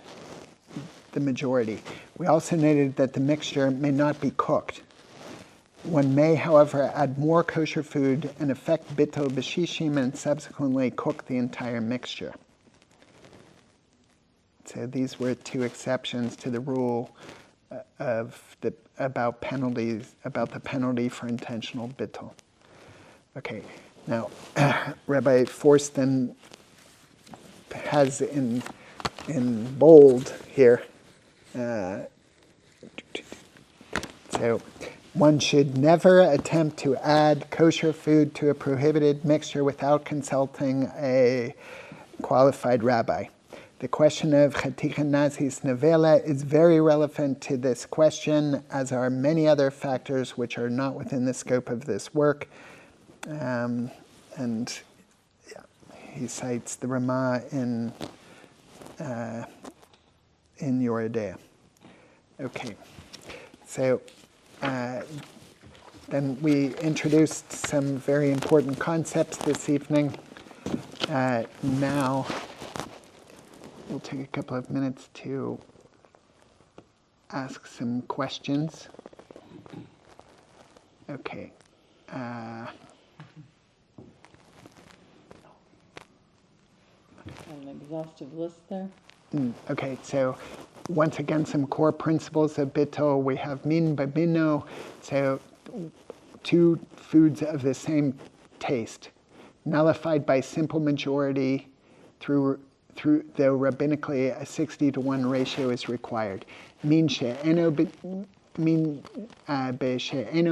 the majority. We also noted that the mixture may not be cooked. One may, however, add more kosher food and affect bitul b'shishim and subsequently cook the entire mixture. So these were two exceptions to the rule about the penalty for intentional bitul. Okay, now Rabbi Forston has in bold here. So one should never attempt to add kosher food to a prohibited mixture without consulting a qualified rabbi. The question of Chatichin Nazis Nevela is very relevant to this question, as are many other factors which are not within the scope of this work. He cites the Ramah in Yoredea. Okay, so then we introduced some very important concepts this evening. Now, we'll take a couple of minutes to ask some questions. Okay. An exhaustive list there. Okay, so once again, some core principles of Bitul. We have min b'mino, so two foods of the same taste, nullified by simple majority through though rabbinically a 60-to-1 ratio is required. Min she'eno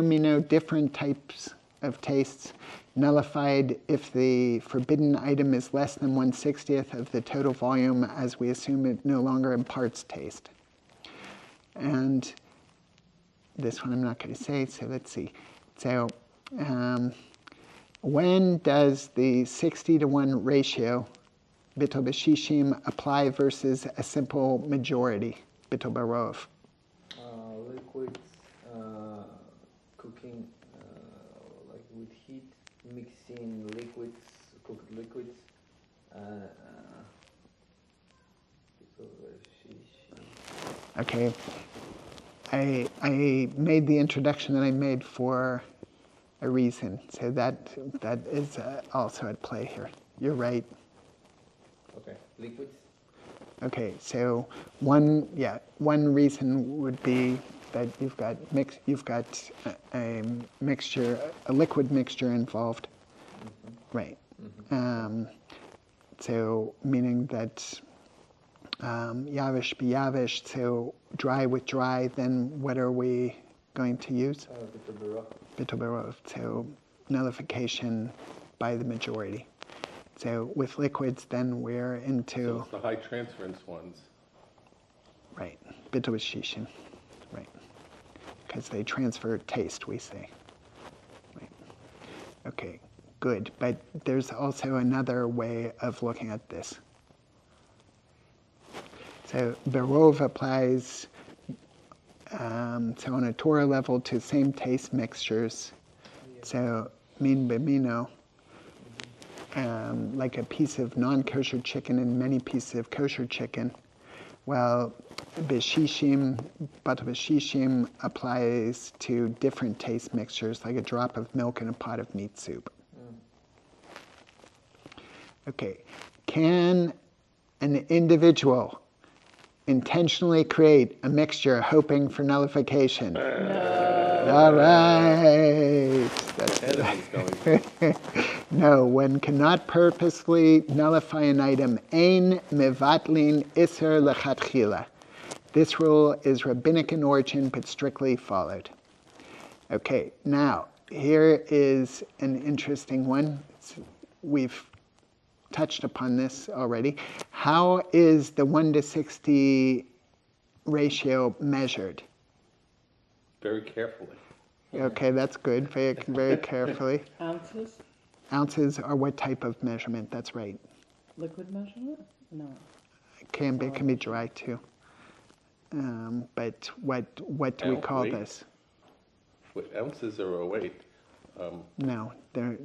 mino, different types of tastes, nullified if the forbidden item is less than 1/60th of the total volume, as we assume it no longer imparts taste. And this one I'm not going to say, so let's see. So when does the 60-to-1 ratio Bitul b'shishim apply versus a simple majority, Bitul barov? Liquids, cooking, like with heat, mixing liquids, cooked liquids. Okay, I made the introduction that I made for a reason, so that is also at play here. You're right. Okay, liquids. Okay, so one reason would be that you've got a mixture, a liquid mixture involved, right? So meaning that yavish be yavish, so dry with dry. Then what are we going to use? Bitul barov. So nullification by the majority. So with liquids, then we're into... So it's the high transference ones. Right, bitul b'shishim, right. Because they transfer taste, we say. Right. Okay, good. But there's also another way of looking at this. So barov applies, so on a Torah level, to same taste mixtures. So min b'mino. Like a piece of non-kosher chicken and many pieces of kosher chicken. Well, b'shishim, batel b'shishim applies to different taste mixtures, like a drop of milk in a pot of meat soup. Okay, can an individual intentionally create a mixture hoping for nullification? No. All right. No, one cannot purposely nullify an item. Ein mevatlin iser lechatchila. This rule is rabbinic in origin, but strictly followed. Okay, now, here is an interesting one. We've touched upon this already. How is the 1 to 60 ratio measured? Very carefully. Okay, that's good. Very, very carefully. Ounces? Ounces are what type of measurement? That's right. Liquid measurement? No. Can be dry too. But what do we Ounce call weight? this? What, ounces or a weight? No, they're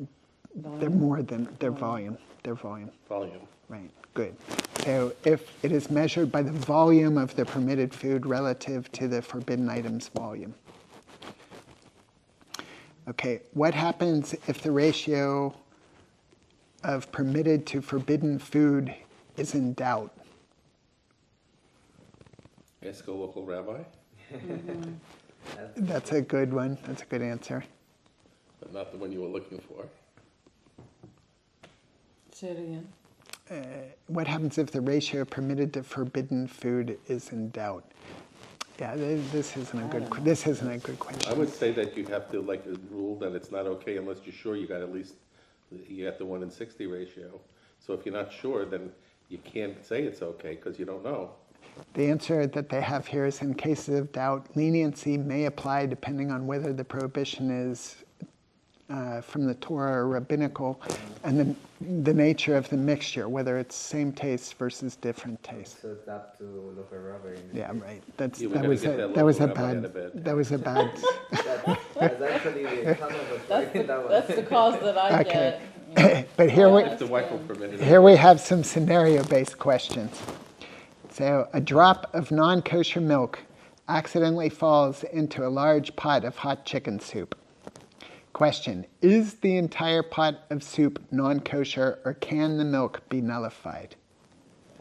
Volume? more than their volume. Their volume. Volume. Right. Good. So if it is measured by the volume of the permitted food relative to the forbidden item's volume. Okay. What happens if the ratio of permitted to forbidden food is in doubt? Ask a local rabbi, That's a good one. That's a good answer. but not the one you were looking for. Say it again. What happens if the ratio permitted to forbidden food is in doubt? Yeah, this isn't a good. This isn't a good question. I would say that you have to like rule that it's not okay unless you're sure you got at least you got the 1 in 60 ratio. So if you're not sure, then you can't say it's okay because you don't know. The answer that they have here is in cases of doubt, leniency may apply depending on whether the prohibition is from the Torah or rabbinical, and the nature of the mixture, whether it's same taste versus different taste. So it's up to local rabbi. in this Yeah, case. right. That's Yeah, we that gotta was get a, that that was a local rabbi bad out of bed. that was a bad. That's actually the ton of That's in that the, one. that's the cause that I Okay. get. But here we If the wife will permit it. Here we have some scenario-based questions. So a drop of non-kosher milk accidentally falls into a large pot of hot chicken soup. Question, is the entire pot of soup non-kosher or can the milk be nullified?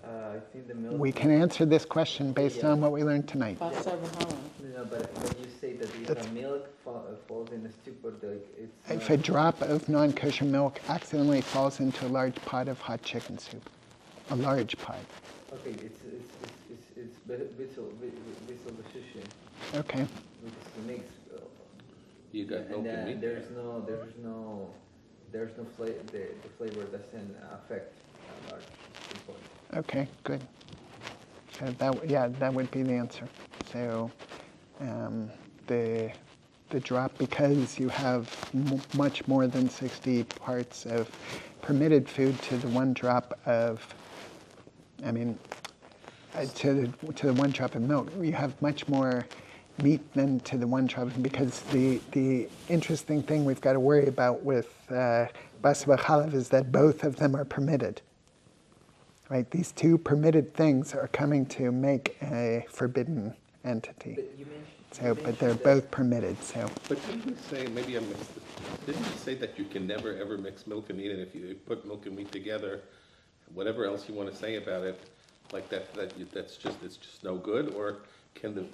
I think the milk. We can answer this question based Yeah. on what we learned tonight. Pasta Bahama. No, but when you say that if a milk falls in a stupor, it's. If not- a drop of non-kosher milk accidentally falls into a large pot of hot chicken soup, a large pot. Okay, it's Bitul sushi, Okay, which is a mix. You got milk And and meat. there's no flavor. The flavor doesn't affect a large component. okay, good. So that would be the answer. So the drop, because you have much more than 60 parts of permitted food to the one drop of, to the one drop of milk, you have much more meat than to the one drop, because the interesting thing we've got to worry about with basar v'chalav is that both of them are permitted. Right? These two permitted things are coming to make a forbidden entity. But you mentioned. So, but they're both permitted. So, But didn't you say, maybe I missed it, didn't you say that you can never ever mix milk and meat, and if you put milk and meat together, whatever else you want to say about it, like that's just no good, or can the,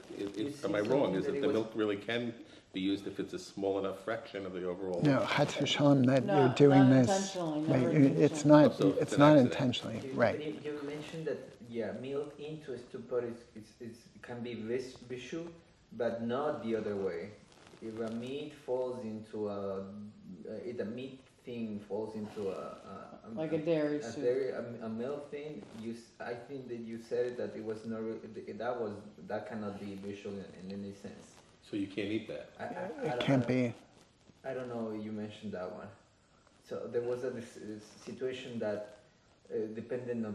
am I wrong? Is it the milk really can be used if it's a small enough fraction of the overall? no, Chatz v'Shalom, that No, you're doing not this. intentionally, Right, never it's intentionally. not. Oh, so It's it's an not accident. intentionally. You- Right. You mentioned that milk into a stupor can be visual, but not the other way. If a meat falls into if a meat thing falls into Like a dairy soup. a milk thing, I think that you said that it was not that cannot be visual in any sense. So you can't eat that? It can't be. I don't know. You mentioned that one. So there was a situation that dependent of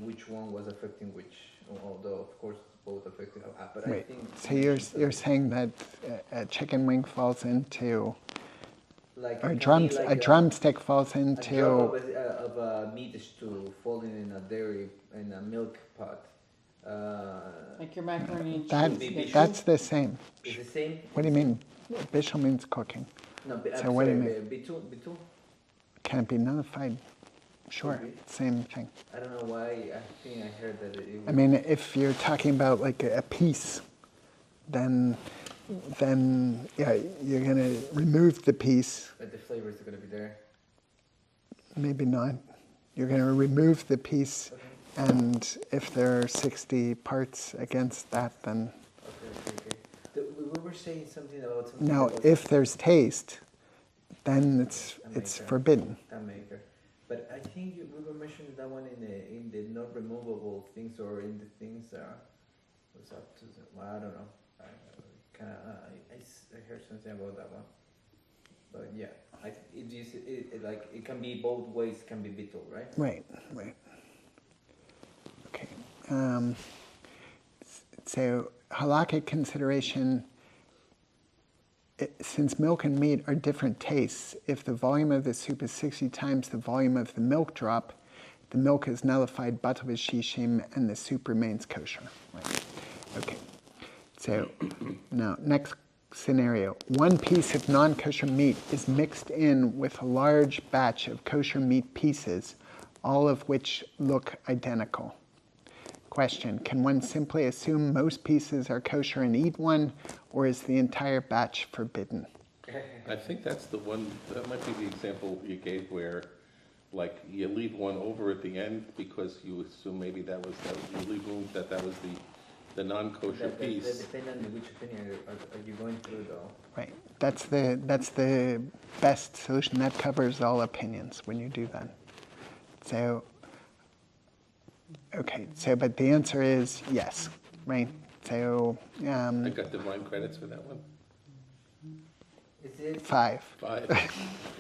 which one was affecting which. Although of course both affected. But I Wait. think. So you're saying that a chicken wing falls into, Like or it can be a like drumstick falls a into. drop of a meat stew falling in a dairy in a milk pot. Like your macaroni and That cheese. that's the same. Is the same? What do you mean? Bishul means cooking. No, So what do you mean? Bitul? Can it be nullified? Sure, Could be. same thing. I don't know why. I think I heard that it was. I mean, if you're talking about like a piece, then yeah, you're gonna remove the piece. But the flavors are gonna be there. Maybe not. You're gonna remove the piece, Okay. and if there are 60 parts against that, then Okay. We were saying something about something. now about if there's taste, then it's Maker. forbidden. a maker. But I think we were mentioning that one in the not removable things or in the things was up to the, well, I don't know. I heard something about that one. But yeah, it can be both ways. Can be bitul, right? Right. Okay. So Halachic consideration. Since milk and meat are different tastes, if the volume of the soup is 60 times the volume of the milk drop, the milk is nullified batal v'shishim and the soup remains kosher. Right. Okay. So now, next scenario. One piece of non-kosher meat is mixed in with a large batch of kosher meat pieces, all of which look identical. Question, can one simply assume most pieces are kosher and eat one, or is the entire batch forbidden? I think that's the one, that might be the example you gave where, like, you leave one over at the end because you assume maybe that you leave room that was the non-kosher piece. That depends on which opinion are you going through, though. Right. That's the best solution. That covers all opinions when you do that. So, okay. So, but the answer is yes, right? So, I got divine credits for that one. Is it 5. 5.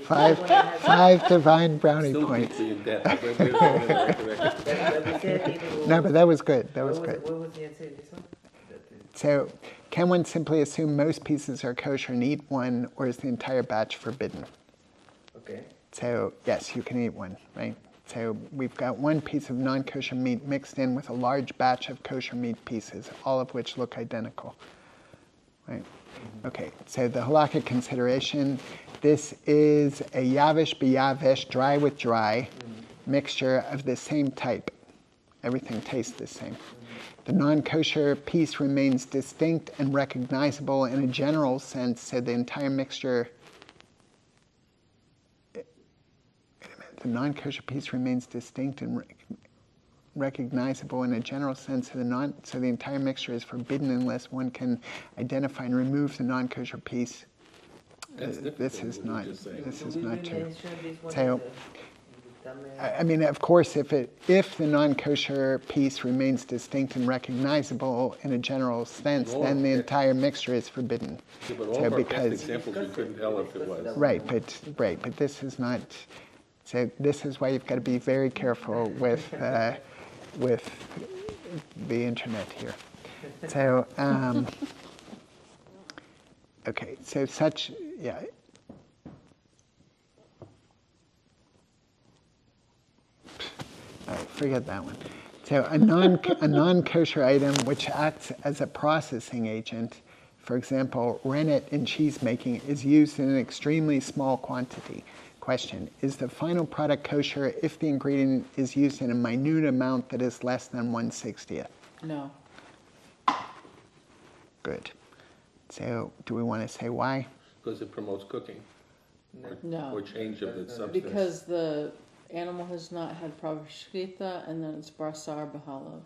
Five divine brownie Still points. deeply in debt. We're going in the right direction. No, but that was good. That was good. What was the answer in this one? So, can one simply assume most pieces are kosher and eat one, or is the entire batch forbidden? Okay. So, yes, you can eat one, right? So, we've got one piece of non-kosher meat mixed in with a large batch of kosher meat pieces, all of which look identical, right? Okay, so the halakhic consideration, this is a yavish b'yavish, dry with dry, mixture of the same type. Everything tastes the same. The non-kosher piece remains distinct and recognizable in a general sense, so the entire mixture, the non-kosher piece remains distinct and recognizable in a general sense, so the entire mixture is forbidden unless one can identify and remove the non-kosher piece. This is not true. So, I mean, of course, if the non-kosher piece remains distinct and recognizable in a general sense, then the entire mixture is forbidden. Yeah, but all of our past examples, you couldn't tell if it was. Right, but this is not. So this is why you've got to be very careful with the internet here. So okay, so yeah. All right, forget that one. So a non-kosher item which acts as a processing agent, for example, rennet in cheese making, is used in an extremely small quantity. Question, is the final product kosher if the ingredient is used in a minute amount that is less than 1/60th? No. Good. So do we want to say why? Because it promotes cooking. No. Or change of the substance. Because the animal has not had proper shechita, and then it's basar b'halav.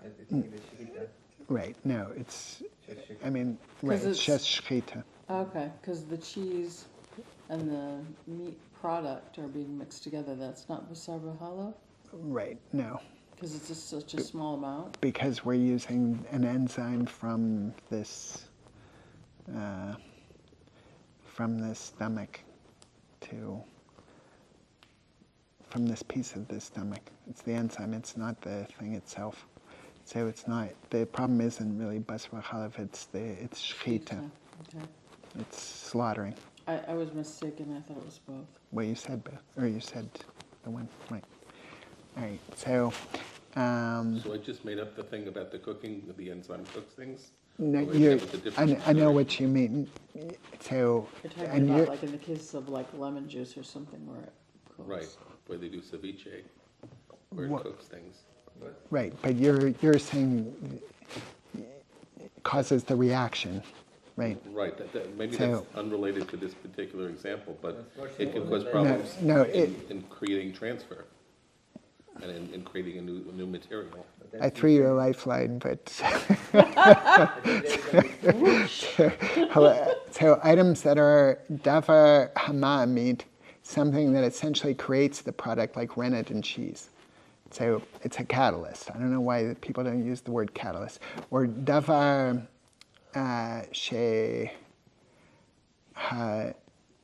I think they should eat that. Right, no, it's, I mean, 'Cause right, it's it's- just shechita. Okay, because the cheese and the meat product are being mixed together. That's not basar b'halav? Right, no, Because it's just such a small amount? because we're using an enzyme from this stomach from this piece of the stomach. It's the enzyme, it's not the thing itself. So it's not, the problem isn't really basar b'halav, it's shechita. Okay. It's slaughtering. I was mistaken. I thought it was both. Well, you said both, or you said the one, right. All right, so, So I just made up the thing about the cooking, the enzyme cooks things? no, Or is that with a different I know consideration? what you mean. So, You're talking and about you're, like in the case of like lemon juice or something where it cooks. Right, where they do ceviche, where What- it cooks things. right, but you're saying it causes the reaction, right? Right, maybe So- that's unrelated to this particular example, but That's more it can simple cause than problems No, in creating transfer and in creating a new material. I threw you a lifeline, but so items that are davar hama meat, something that essentially creates the product, like rennet and cheese. So it's a catalyst. I don't know why people don't use the word catalyst. Or davar she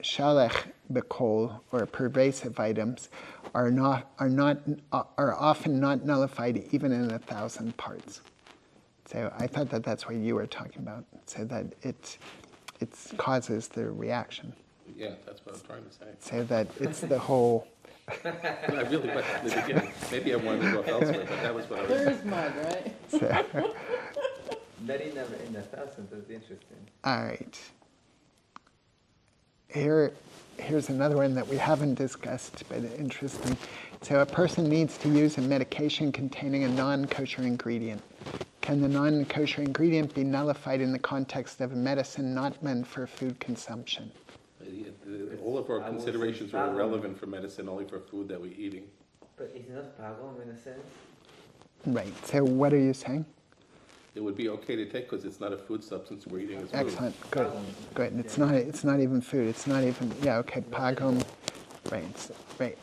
shalech bekol, or pervasive items, are often not nullified even in 1,000 parts. So I thought that that's what you were talking about. So that it causes the reaction. Yeah, that's what I'm trying to say. So that it's the whole. I really went from the beginning. Maybe I wanted to go elsewhere, but that was what I was There is mud, right? So, Not in 1,000, that's interesting. all right. Here's another one that we haven't discussed, but interesting. So a person needs to use a medication containing a non-kosher ingredient. Can the non-kosher ingredient be nullified in the context of a medicine not meant for food consumption? All of our I would say considerations are pagum. irrelevant for medicine, only for food that we're eating. But it's not pagum in a sense? Right. So what are you saying? It would be okay to take because it's not a food substance we're eating as food. Excellent. Good. Pagum. Good. It's not even food. It's not even. Yeah. Okay. Pagum. Right. Right.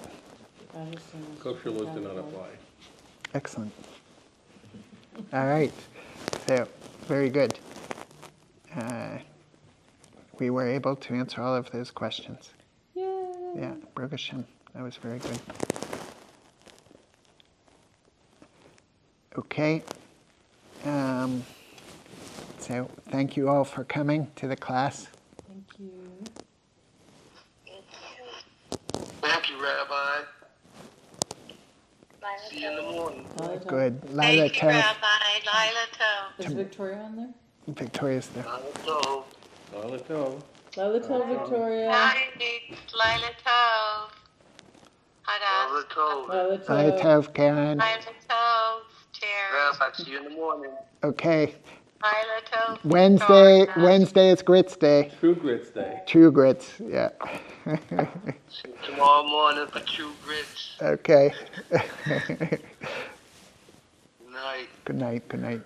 Kosher laws do not apply. Excellent. All right. So very good. We were able to answer all of those questions. Yay! Yeah, Baruch Hashem. That was very good. Okay. So thank you all for coming to the class. Thank you. Thank you, Rabbi. See you in the morning. Lila Tov. Good. Lila Thank you, Tov. Rabbi. Lila Tov. Is Victoria on there? Victoria's there. Hello. Lila Tov. Lila Tov, Victoria. Hi, Lila Tov. Hadass. Hello. Lila Lila Tov. Tov, Karen. Lila Tov. Terry. Rabbi, see you in the morning. Okay. Lila Tov. Wednesday. Victoria. Wednesday is Grits Day. True Grits Day. True Grits. Yeah. See you tomorrow morning for True Grits. Okay. Good night. Good night. Good night.